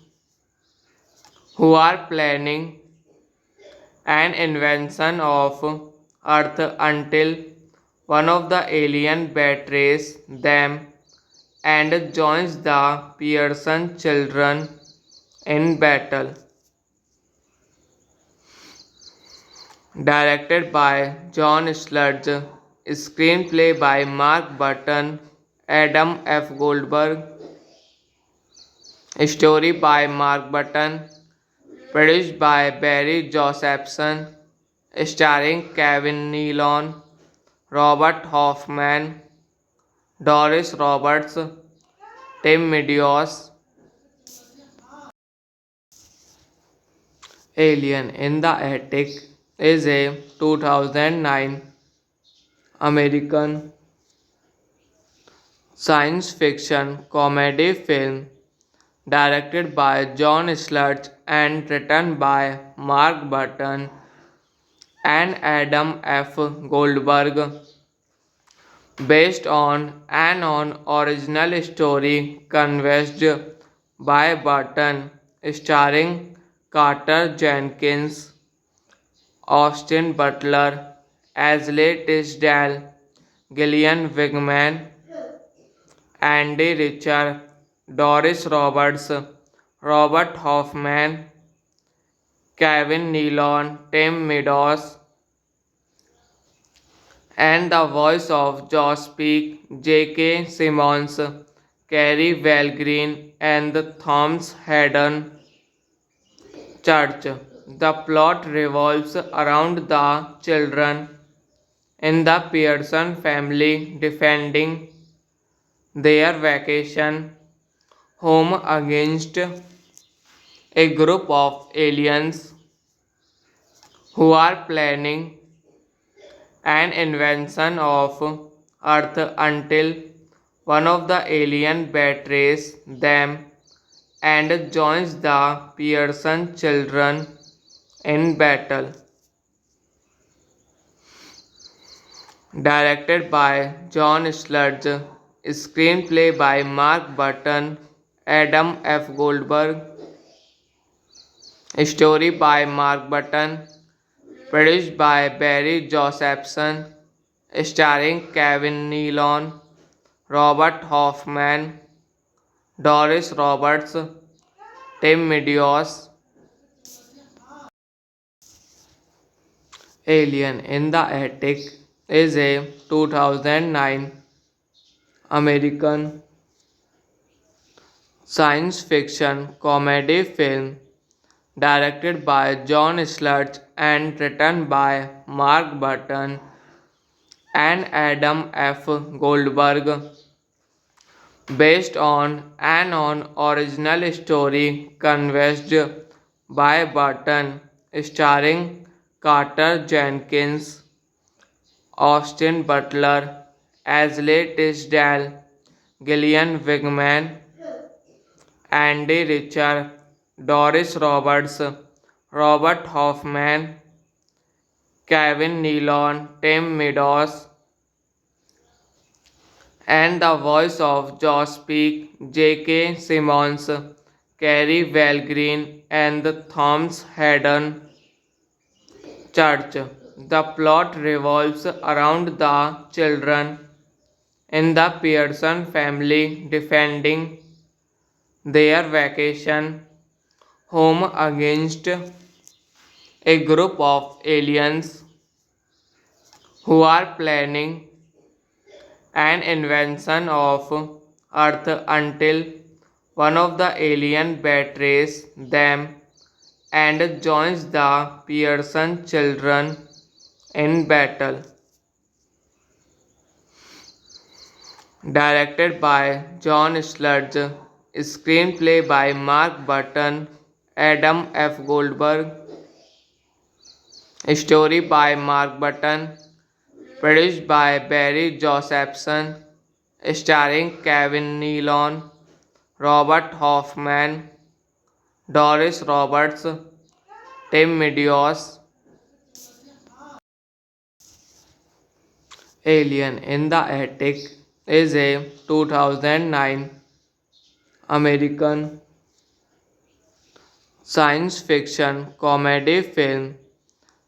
who are planning an invasion of Earth until one of the alien betrays them and joins the Pearson children in battle. Directed by John Sludge, screenplay by Mark Burton, Adam F. Goldberg, story by Mark Burton, produced by Barry Josephson, starring Kevin Nealon, Robert Hoffman, Doris Roberts, Tim Meadows. Alien in the Attic is a 2009 American science fiction comedy film directed by John Sludge and written by Mark Burton and Adam F. Goldberg, based on original story conceived by Burton, starring Carter Jenkins, Austin Butler, Ashley Tisdale, Gillian Wigman, Andy Richter, Doris Roberts, Robert Hoffman, Kevin Nealon, Tim Meadows, and the voice of Josh Peck, J.K. Simmons, Carrie Valgreen, and Thomas Haddon Church. The plot revolves around the children in the Pearson family defending their vacation home against a group of aliens who are planning an invasion of Earth until one of the alien betrays them and joins the Pearson children in battle. Directed by John Sludge, screenplay by Mark Burton, Adam F. Goldberg, story by Mark Burton, produced by Barry Josephson, starring Kevin Nealon, Robert Hoffman, Doris Roberts, Tim Meadows. Alien in the Attic is a 2009 American science fiction comedy film directed by John Sludge and written by Mark Burton and Adam F. Goldberg, based on original story conceived by Burton, starring Carter Jenkins, Austin Butler, Ashley Tisdale, Gillian Wigman, Andy Richter, Doris Roberts, Robert Hoffman, Kevin Nealon, Tim Meadows, and the voice of Josh Peck, J.K. Simmons, Carrie Valgreen, and Thomas Haddon Church. The plot revolves around the children in the Pearson family defending their vacation home against a group of aliens who are planning an invasion of Earth until one of the alien betrays them and joins the Pearson children in battle. directed by John Sludge, screenplay by Mark Burton, Adam F. Goldberg, story by Mark Burton, produced by Barry Josephson, starring Kevin Nealon, Robert Hoffman, Doris Roberts, Tim Meadows. Alien in the Attic is a 2009 American science fiction comedy film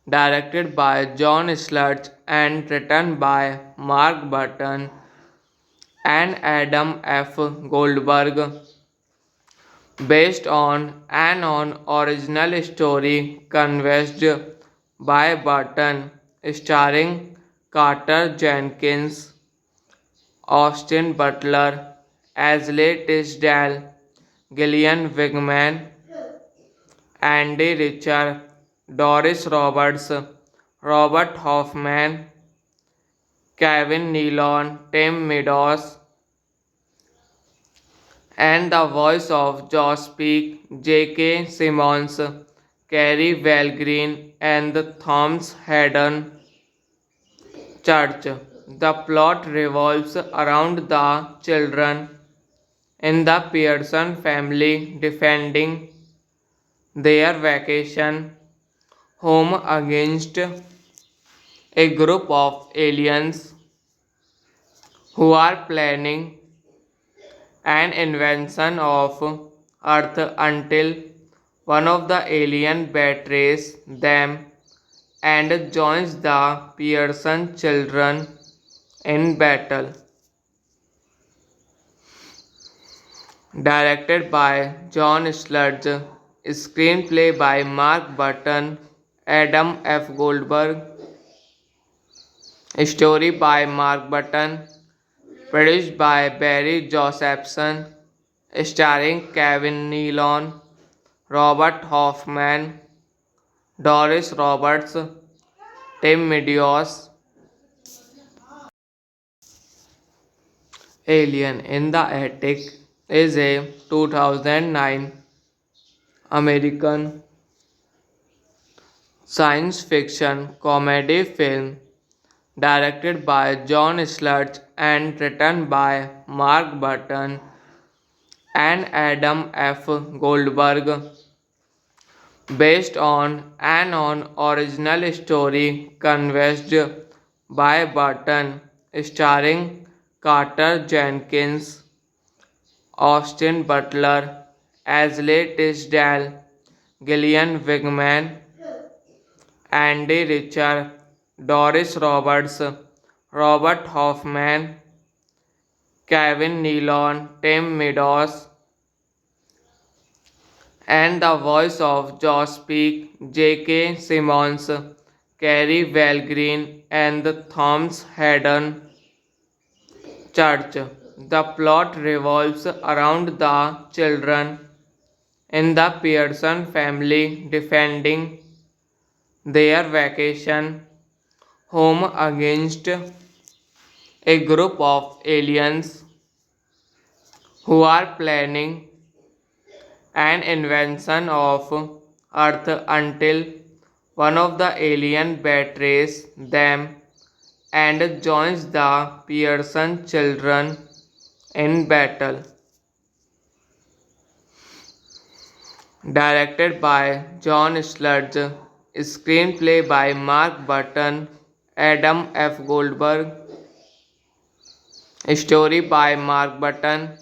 directed by John Sludge and written by Mark Burton and Adam F. Goldberg, based on original story conceived by Burton, starring Carter Jenkins, Austin Butler, Ashley Tisdale, Gillian Wigman, Andy Richter, Doris Roberts, Robert Hoffman, Kevin Nealon, Tim Meadows, and the voice of Josh Peck, J.K. Simmons, Carrie Valgreen, and Thomas Haddon Church. The plot revolves around the children in the Pearson family defending their vacation home against a group of aliens who are planning an invasion of Earth until one of the aliens betrays them and joins the Pearson children in battle. Directed by John Sludge, screenplay by Mark Burton, Adam F. Goldberg, story by Mark Burton, produced by Barry Josephson, starring Kevin Nealon, Robert Hoffman, Doris Roberts, Tim Meadows. Alien in the Attic is a 2009 American science fiction comedy film directed by John Sludge and written by Mark Burton and Adam F. Goldberg, based on original story conceived by Burton, starring Carter Jenkins, Austin Butler, Ashley Tisdale, Gillian Wigman, Andy Richter, Doris Roberts, Robert Hoffman, Kevin Nealon, Tim Meadows, and the voice of Josh Peck, J.K. Simmons, Carrie Valgreen, and Thomas Haddon Church. The plot revolves around the children in the Pearson family defending their vacation home against a group of aliens who are planning an invasion of Earth until one of the aliens betrays them and joins the Pearson children in battle. Directed by John Sludge, screenplay by Mark Burton, Adam F. Goldberg, story by Mark Burton,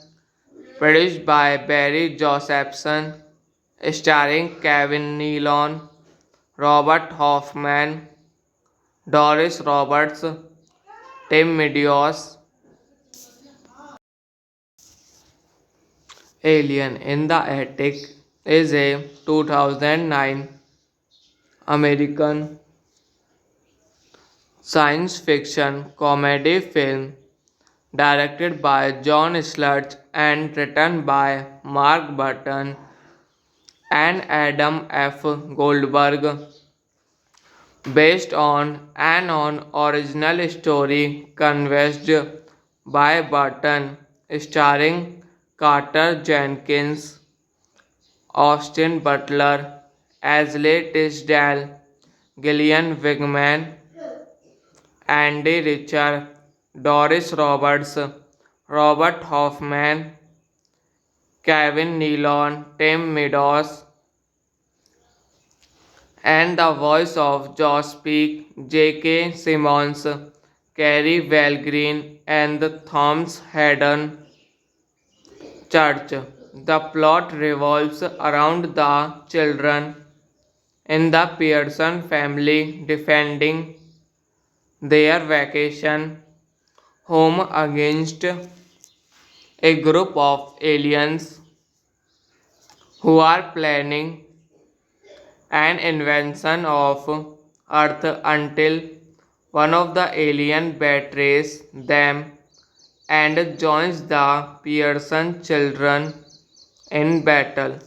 produced by Barry Josephson, starring Kevin Nealon, Robert Hoffman, Doris Roberts, Tim Meadows. Alien in the Attic is a 2009 American science fiction comedy film directed by John Sludge and written by Mark Burton and Adam F. Goldberg, based on original story conceived by Burton, starring Carter Jenkins, Austin Butler, Ashley Tisdale, Gillian Wigman, Andy Richter, Doris Roberts, Robert Hoffman, Kevin Nealon, Tim Meadows, and the voice of Josh Peck, J.K. Simmons, Carrie Valgreen, and Thomas Haddon Church. The plot revolves around the children in the Pearson family defending their vacation home against a group of aliens who are planning an invasion of Earth until one of the aliens betrays them and joins the Pearson children in battle.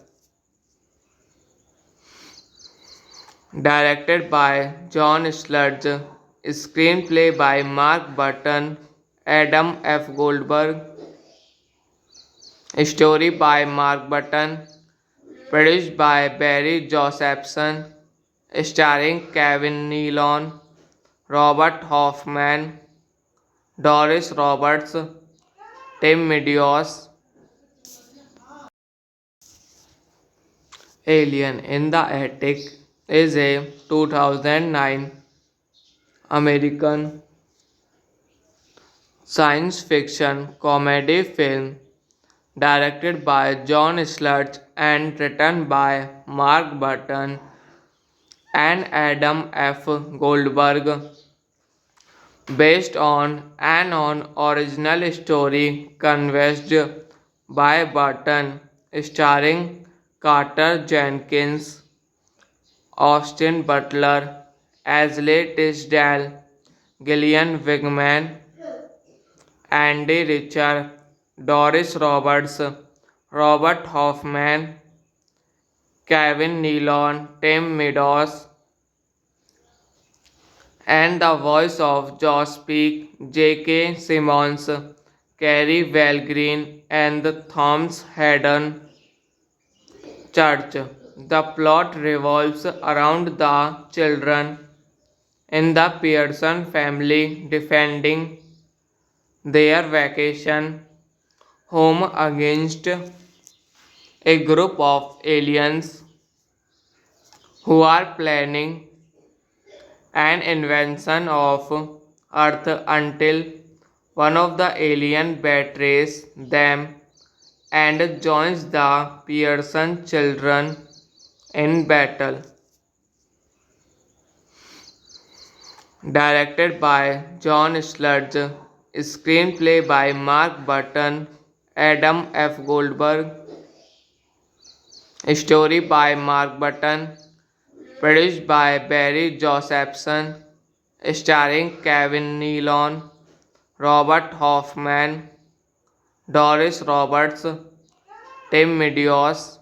Directed by John Sludge, screenplay by Mark Burton, Adam F. Goldberg, story by Mark Burton, produced by Barry Josephson, starring Kevin Nealon, Robert Hoffman, Doris Roberts, Tim Meadows. Alien in the Attic is a 2009 American science fiction comedy film directed by John Sludge and written by Mark Burton and Adam F. Goldberg, based on original story conceived by Burton, starring Carter Jenkins, Austin Butler, Ashley Tisdale, Gillian Wigman, Andy Richter, Doris Roberts, Robert Hoffman, Kevin Nealon, Tim Meadows, and the voice of Josh Peck, J.K. Simmons, Carrie Valgreen, and Thomas Haddon Church. The plot revolves around the children in the Pearson family defending their vacation home against a group of aliens who are planning an invasion of Earth until one of the aliens betrays them and joins the Pearson children in battle. Directed by John Sludge, screenplay by Mark Burton, Adam F. Goldberg, story by Mark Burton, produced by Barry Josephson, starring Kevin Nealon, Robert Hoffman, Doris Roberts, Tim Meadows.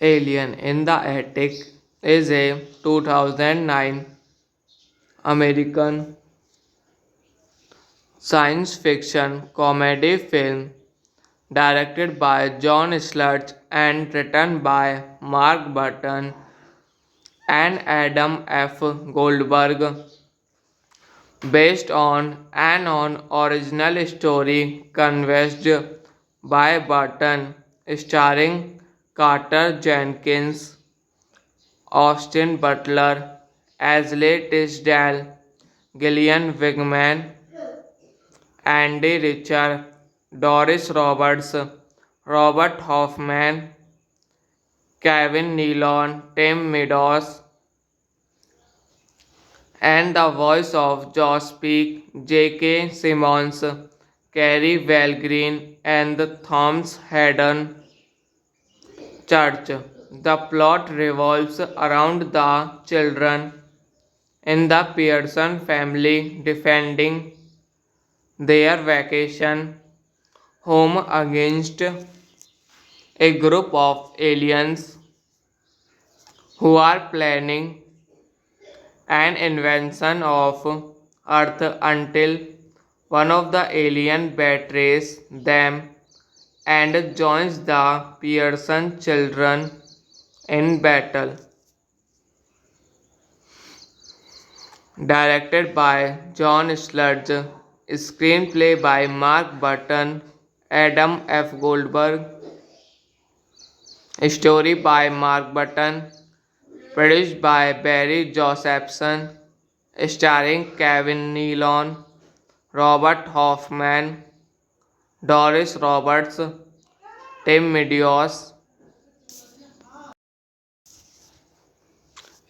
Alien in the Attic is a 2009 American science fiction comedy film directed by John Sludge and written by Mark Burton and Adam F. Goldberg, based on original story conceived by Burton, starring Carter Jenkins, Austin Butler, Ashley Tisdale, Gillian Wigman, Andy Richter, Doris Roberts, Robert Hoffman, Kevin Nealon, Tim Meadows, and the voice of Josh Peck, J.K. Simmons, Carrie Valgreen, and Thomas Haddon Church. The plot revolves around the children in the Pearson family defending their vacation home against a group of aliens who are planning an invasion of Earth until one of the alien betrays them and joins the Pearson children in battle. Directed by John Sludge, screenplay by Mark Burton, Adam F. Goldberg, story by Mark Burton, produced by Barry Josephson, starring Kevin Nealon, Robert Hoffman, Doris Roberts, Tim Meadows.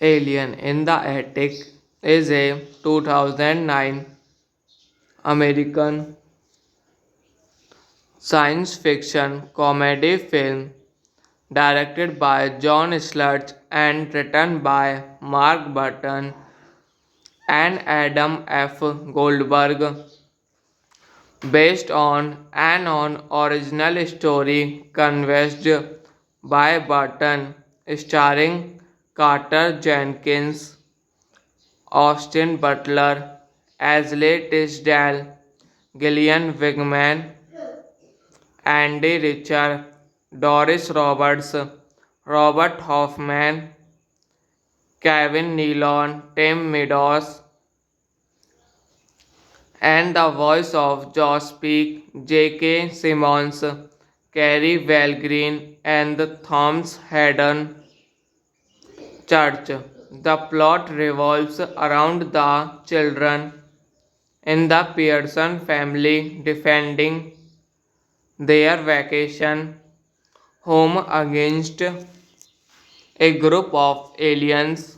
Alien in the Attic is a 2009 American science fiction comedy film directed by John Sludge and written by Mark Burton and Adam F. Goldberg, based on original story conceived by Burton, starring Carter Jenkins, Austin Butler, Ashley Tisdale, Gillian Wigman, Andy Richter, Doris Roberts, Robert Hoffman, Kevin Nealon, Tim Meadows, and the voice of Josh Peck, J.K. Simmons, Carrie Valgreen, and Thomas Haddon Church. The plot revolves around the children in the Pearson family defending their vacation home against a group of aliens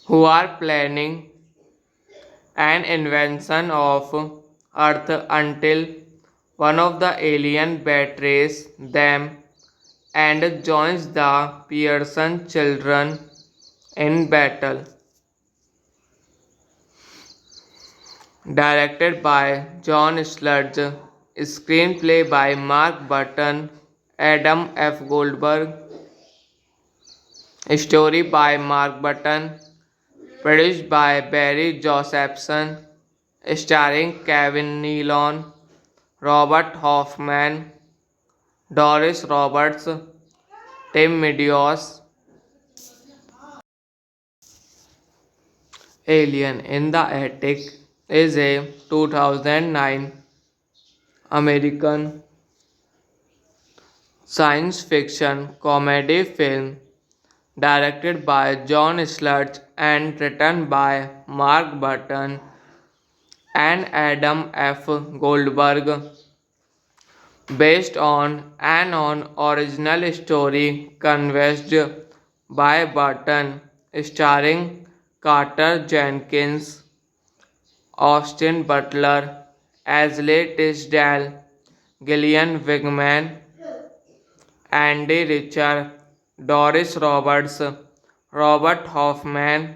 who are planning an invasion of Earth until one of the alien betrays them and joins the Pearson children in battle. Directed by John Sludge, screenplay by Mark Burton, Adam F. Goldberg, story by Mark Burton, produced by Barry Josephson, starring Kevin Nealon, Robert Hoffman, Doris Roberts, Tim Meadows. Alien in the Attic is a 2009 American science fiction comedy film directed by John Sludge and written by Mark Burton and Adam F. Goldberg, based on original story conceived by Burton, starring Carter Jenkins, Austin Butler, Ashley Tisdale, Gillian Wigman, Andy Richter, Doris Roberts, Robert Hoffman,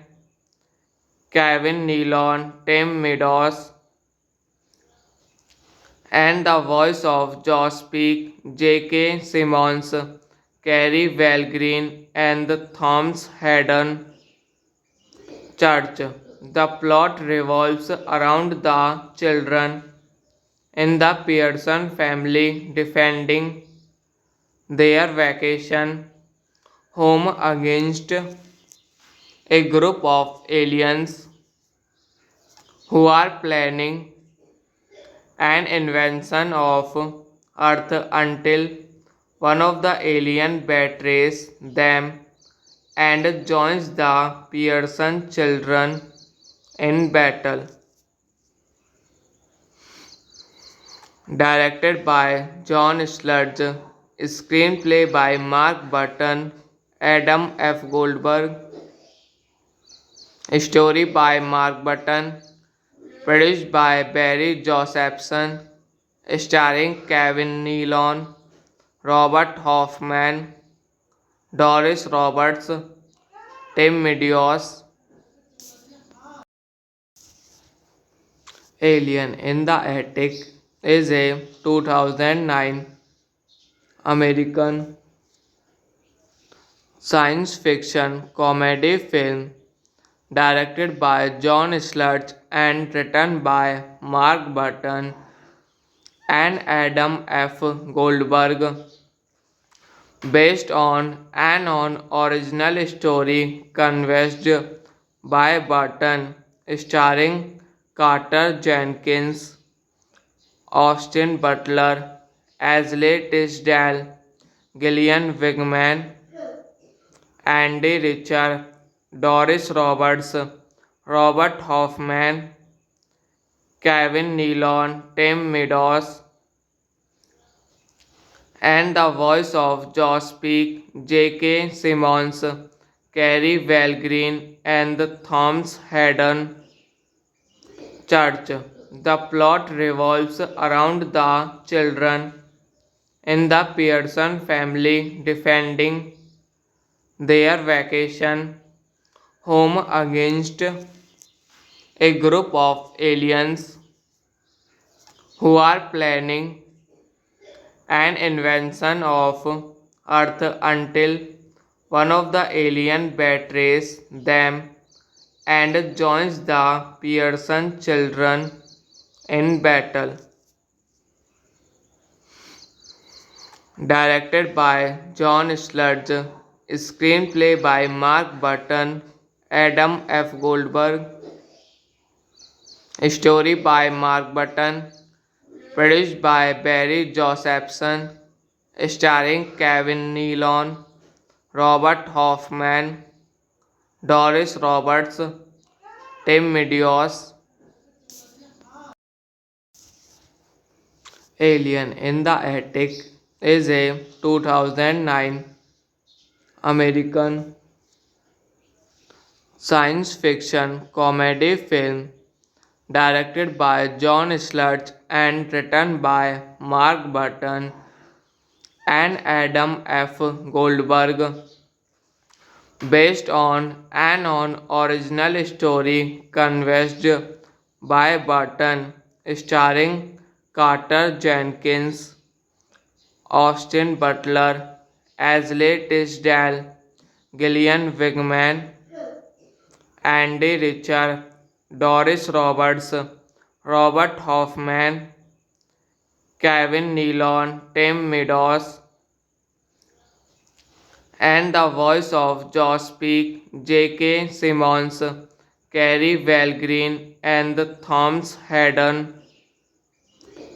Kevin Nealon, Tim Meadows, and the voice of Josh Peck, J.K. Simmons, Carrie Valgreen, and Thomas Haddon Church. The plot revolves around the children in the Pearson family defending their vacation home against a group of aliens who are planning an invasion of Earth until one of the alien betrays them and joins the Pearson children in battle. Directed by John Sludge, screenplay by Mark Burton, Adam F. Goldberg, story by Mark Burton, produced by Barry Josephson, starring Kevin Nealon, Robert Hoffman, Doris Roberts, Tim Meadows. Alien in the Attic is a 2009 American science fiction comedy film directed by John Sludge and written by Mark Burton and Adam F. Goldberg, based on original story conceived by Burton, starring Carter Jenkins, Austin Butler, Ashley Tisdale, Gillian Wigman, Andy Richter, Doris Roberts, Robert Hoffman, Kevin Nealon, Tim Meadows, and the voice of Josh Peck, J.K. Simmons, Carrie Valgreen, and Thomas Haddon Church. The plot revolves around the children in the Pearson family defending their vacation home against a group of aliens who are planning an invasion of Earth until one of the alien betrays them and joins the Pearson children in battle. Directed by John Sludge, screenplay by Mark Burton, Adam F. Goldberg, story by Mark Burton, produced by Barry Josephson, starring Kevin Nealon, Robert Hoffman, Doris Roberts, Tim Meadows. Alien in the Attic is a 2009 American science fiction comedy film directed by John Sludge and written by Mark Burton and Adam F. Goldberg, based on original story conceived by Burton, starring Carter Jenkins, Austin Butler, Ashley Tisdale, Gillian Wigman, Andy Richter, Doris Roberts, Robert Hoffman, Kevin Nealon, Tim Meadows, and the voice of Josh Peck, J.K. Simmons, Carrie Valgreen, and Thomas Haddon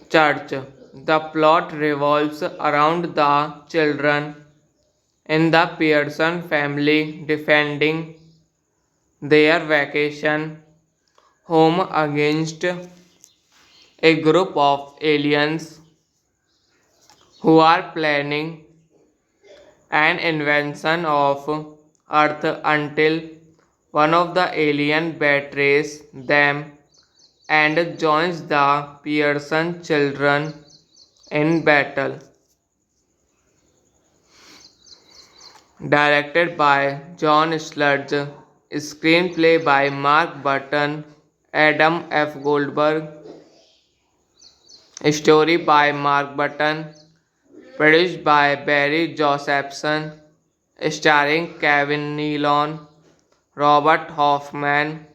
Church. The plot revolves around the children in the Pearson family defending their vacation home against a group of aliens who are planning an invasion of Earth until one of the alien betrays them and joins the Pearson children in battle. Directed by John Sludge, screenplay by Mark Burton, Adam F. Goldberg, story by Mark Burton, produced by Barry Josephson, starring Kevin Nealon, Robert Hoffman,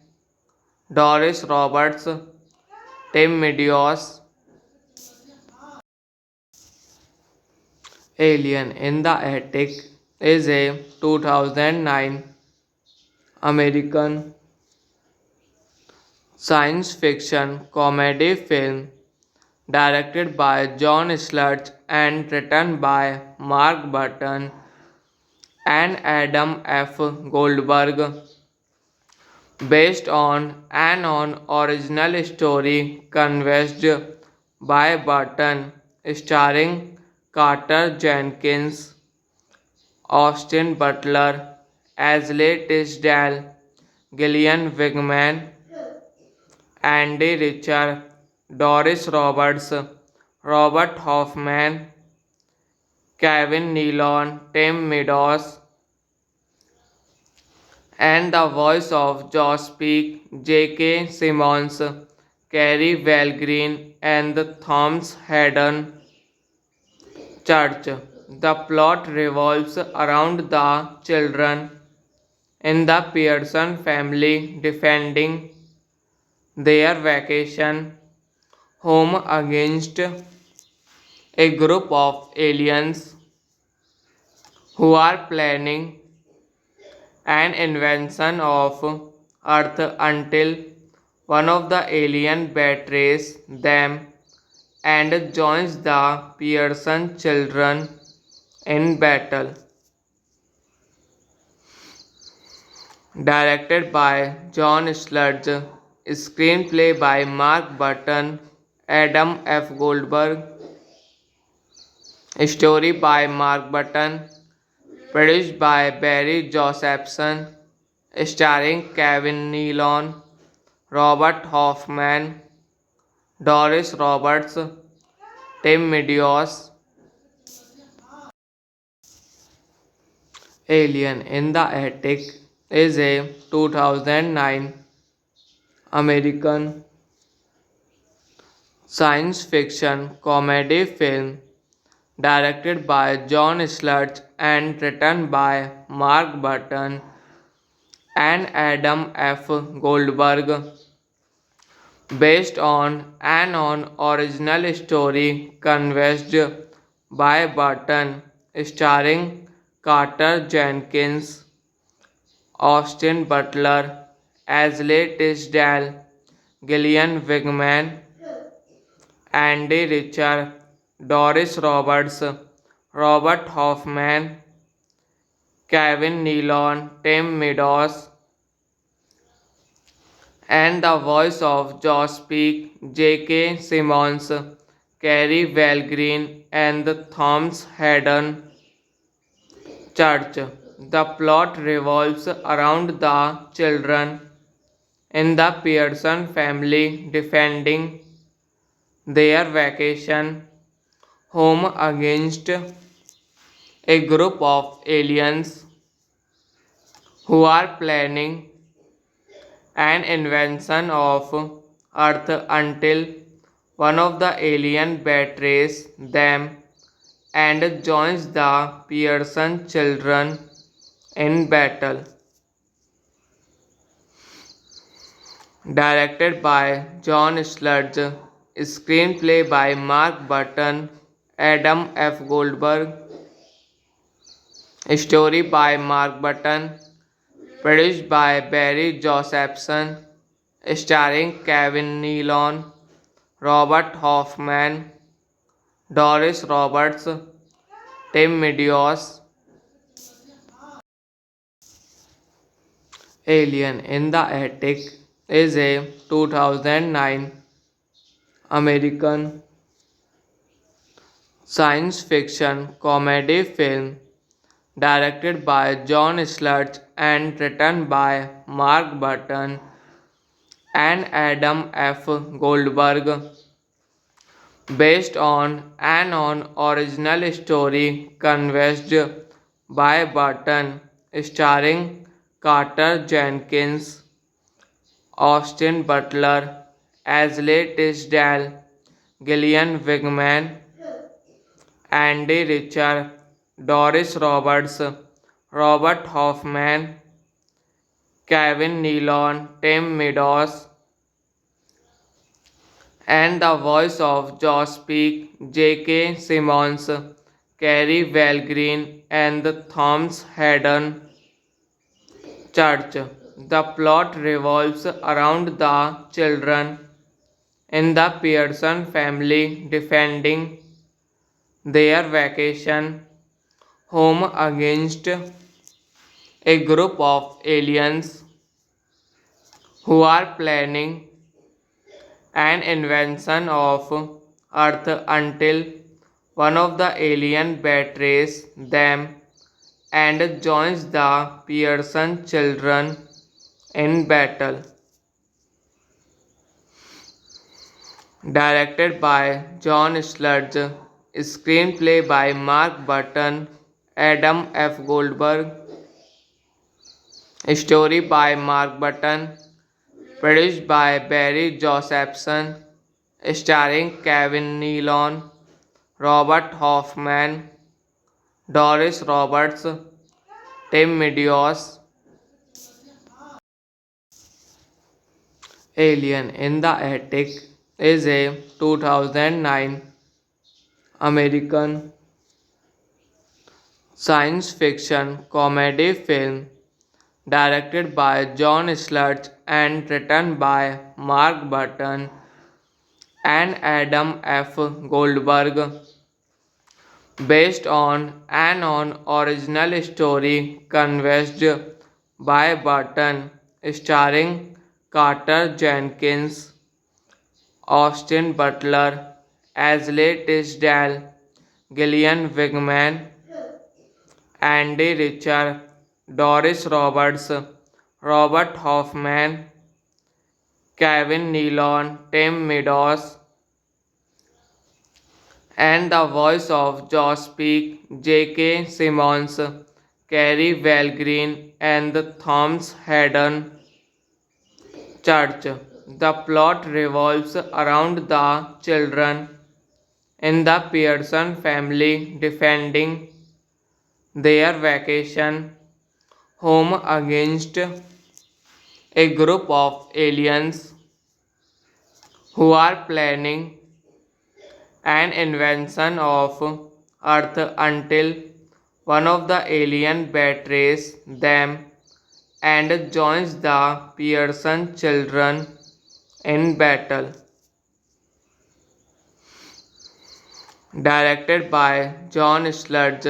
Doris Roberts, Tim Meadows. Alien in the Attic is a 2009 American science fiction comedy film directed by John Sludge and written by Mark Burton and Adam F. Goldberg, based on original story conceived by Burton, starring Carter Jenkins, Austin Butler, Ashley Tisdale, Gillian Wigman, Andy Richter, Doris Roberts, Robert Hoffman, Kevin Nealon, Tim Meadows, and the voice of Josh Peck, J.K. Simmons, Carrie Valgreen, and Thomas Haddon Church. The plot revolves around the children in the Pearson family defending their vacation home against a group of aliens who are planning an invasion of Earth until one of the alien betrays them and joins the Pearson children in battle. Directed by John Sludge, screenplay by Mark Burton, Adam F. Goldberg, story by Mark Burton, produced by Barry Josephson, starring Kevin Nealon, Robert Hoffman, Doris Roberts, Tim Meadows. Alien in the Attic is a 2009 American science fiction comedy film directed by John Sludge and written by Mark Burton and Adam F. Goldberg, based on original story conceived by Burton, starring Carter Jenkins, Austin Butler, Ashley Tisdale, Gillian Wigman, Andy Richard, Doris Roberts, Robert Hoffman, Kevin Nealon, Tim Meadows, and the voice of Josh Peck, J.K. Simmons, Carrie Valgreen, and Thomas Haddon Church. The plot revolves around the children in the Pearson family defending their vacation home against a group of aliens who are planning an invasion of Earth until one of the alien betrays them and joins the Pearson children in battle. Directed by John Sludge, screenplay by Mark Burton, Adam F. Goldberg, story by Mark Burton, produced by Barry Josephson, starring Kevin Nealon, Robert Hoffman, Doris Roberts, Tim Meadows. Alien in the Attic is a 2009 American science fiction comedy film directed by John Sludge and written by Mark Burton and Adam F. Goldberg, based on original story conceived by Burton, starring Carter Jenkins, Austin Butler, Ashley Tisdale, Gillian Wigman, Andy Richard, Doris Roberts, Robert Hoffman, Kevin Nealon, Tim Meadows, and the voice of Josh Peck, J.K. Simmons, Carrie Valgreen, and Thomas Haddon Church. The plot revolves around the children in the Pearson family defending their vacation home against a group of aliens who are planning an invasion of Earth until one of the alien betrays them and joins the Pearson children in battle. Directed by John Sludge, screenplay by Mark Burton, Adam F. Goldberg, story by Mark Burton, produced by Barry Josephson, starring Kevin Nealon, Robert Hoffman, Doris Roberts, Tim Meadows. Alien in the Attic is a 2009 American science fiction comedy film directed by John Sludge and written by Mark Burton and Adam F. Goldberg, based on original story conceived by Burton, starring Carter Jenkins, Austin Butler, Ashley Tisdale, Gillian Wigman, Andy Richter, Doris Roberts, Robert Hoffman, Kevin Nealon, Tim Meadows, and the voice of Josh Peck, J.K. Simmons, Carrie Valgreen, and Thomas Haddon Church. The plot revolves around the children in the Pearson family defending their vacation home against a group of aliens who are planning an invasion of Earth until one of the aliens betrays them and joins the Pearson children in battle. Directed by John Sludge,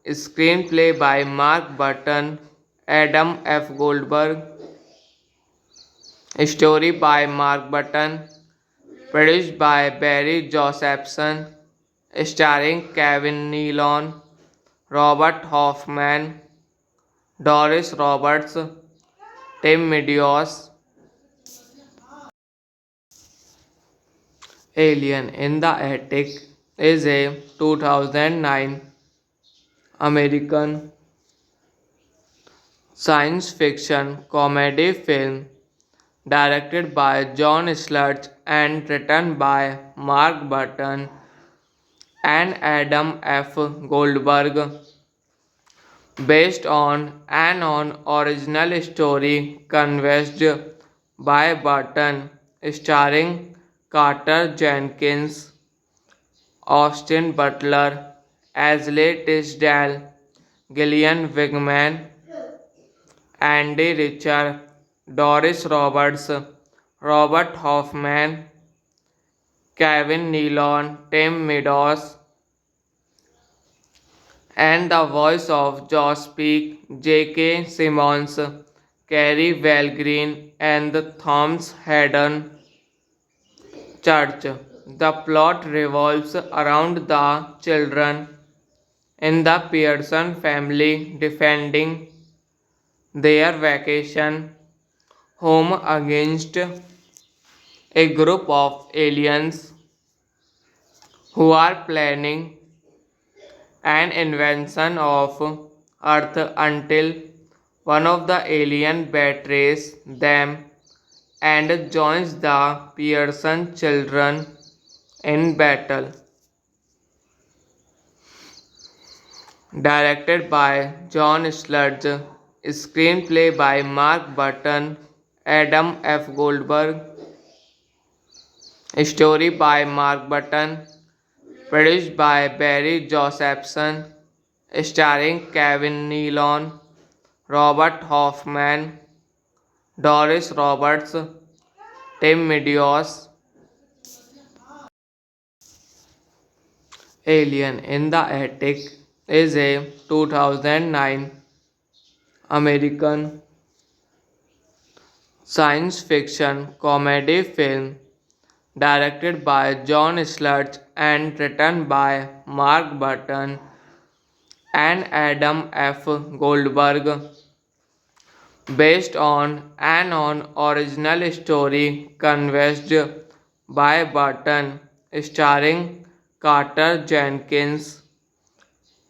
screenplay by Mark Burton, Adam F. Goldberg, story by Mark Burton, produced by Barry Josephson, starring Kevin Nealon, Robert Hoffman, Doris Roberts, Tim Meadows. Alien in the Attic is a 2009 American science fiction comedy film directed by John Sludge and written by Mark Burton and Adam F. Goldberg, based on original story conceived by Burton, starring Carter Jenkins, Austin Butler, Ashley Tisdale, Gillian Wigman, Andy Richter, Doris Roberts, Robert Hoffman, Kevin Nealon, Tim Meadows, and the voice of Josh Peck, J.K. Simmons, Carrie Valgreen, and Thomas Haddon Church. The plot revolves around the children in the Pearson family defending their vacation home against a group of aliens who are planning an invasion of Earth until one of the aliens betrays them and joins the Pearson children in battle. Directed by John Sludge, screenplay by Mark Burton, Adam F. Goldberg, story by Mark Burton, produced by Barry Josephson, starring Kevin Nealon, Robert Hoffman, Doris Roberts, Tim Meadows. Alien in the Attic is a 2009 American science fiction comedy film directed by John Sludge and written by Mark Burton and Adam F. Goldberg, based on original story conceived by Burton, starring Carter Jenkins,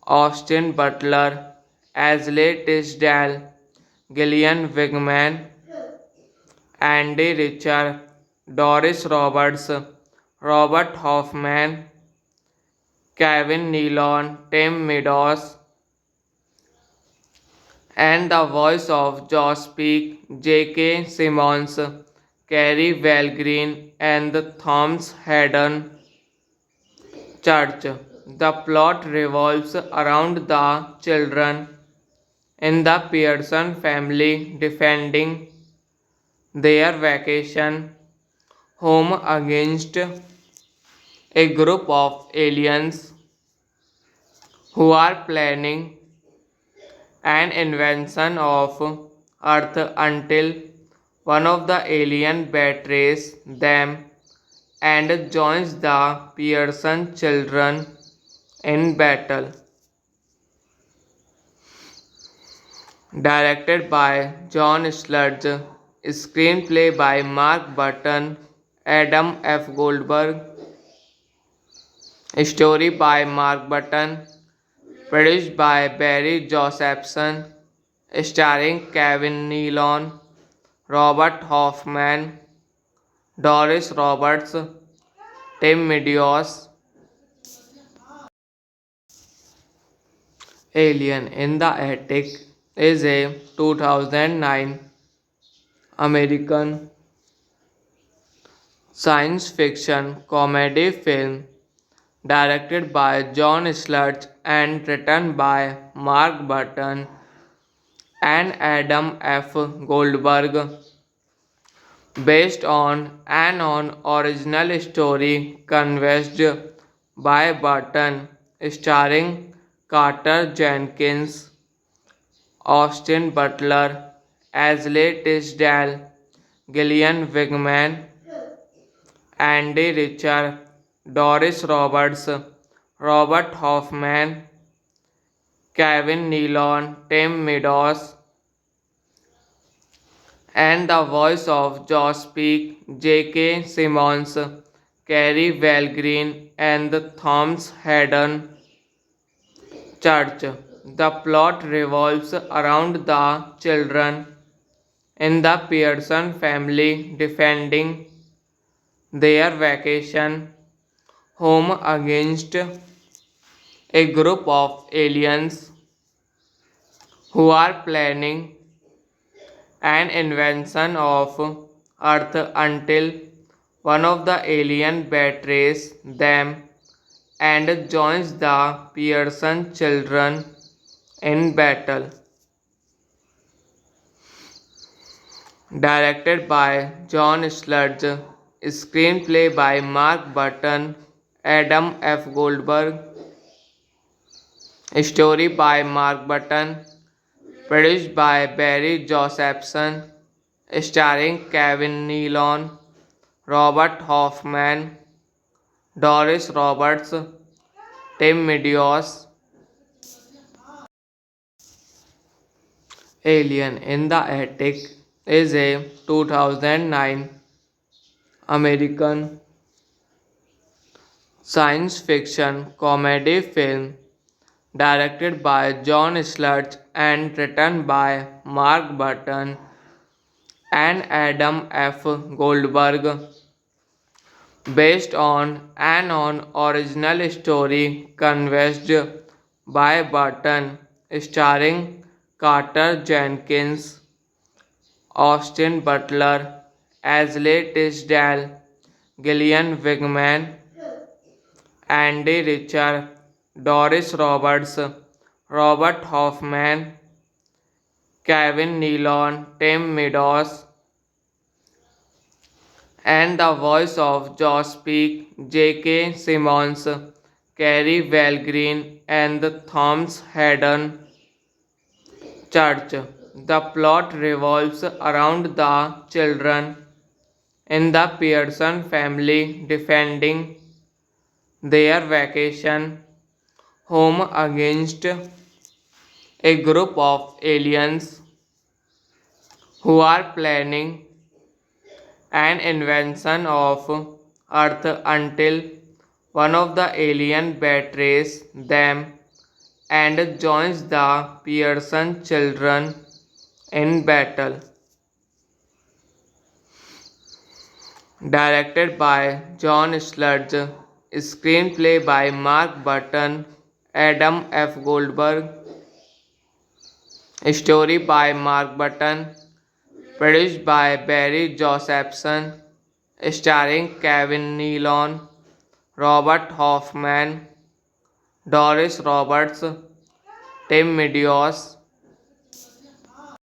Austin Butler, Ashley Tisdale, Gillian Wigman, Andy Richter, Doris Roberts, Robert Hoffman, Kevin Nealon, Tim Meadows, and the voice of Josh Peck, J.K. Simmons, Carrie Valgreen and the Thomas Haddon Church. The plot revolves around the children in the Pearson family defending their vacation home against a group of aliens who are planning an invasion of Earth until one of the aliens betrays them and joins the Pearson children in battle. Directed by John Sludge, screenplay by Mark Burton, Adam F. Goldberg, story by Mark Burton, produced by Barry Josephson, starring Kevin Nealon, Robert Hoffman, Doris Roberts, Tim Meadows. Alien in the Attic is a 2009 American science fiction comedy film directed by John Sludge and written by Mark Burton and Adam F. Goldberg, based on original story conceived by Burton, starring Carter Jenkins, Austin Butler, Ashley Tisdale, Gillian Wigman, Andy Richter, Doris Roberts, Robert Hoffman, Kevin Nealon, Tim Meadows, and the voice of Josh Peck, J.K. Simmons, Carrie Valgreen, and the Thomas Haddon Church. The plot revolves around the children in the Pearson family defending their vacation home against a group of aliens who are planning an invasion of Earth until one of the aliens betrays them and joins the Pearson children in battle. Directed by John Sludge, screenplay by Mark Burton, Adam F. Goldberg, story by Mark Burton, produced by Barry Josephson, starring Kevin Nealon, Robert Hoffman, Doris Roberts, Tim Meadows. Alien in the Attic is a 2009 American science fiction comedy film directed by John Sludge and written by Mark Burton and Adam F. Goldberg, based on original story conceived by Burton, starring Carter Jenkins, Austin Butler, Ashley Tisdale, Gillian Wigman, Andy Richter, Doris Roberts, Robert Hoffman, Kevin Nealon, Tim Meadows, and the voice of Josh Peck, J.K. Simmons, Carrie Valgreen, and the Thomas Haddon Church. The plot revolves around the children in the Pearson family defending their vacation home against a group of aliens who are planning an invasion of Earth until one of the aliens betrays them and joins the Pearson children in battle. Directed by John Sludge, screenplay by Mark Burton, Adam F. Goldberg, story by Mark Burton, produced by Barry Josephson, starring Kevin Nealon, Robert Hoffman, Doris Roberts, Tim Meadows,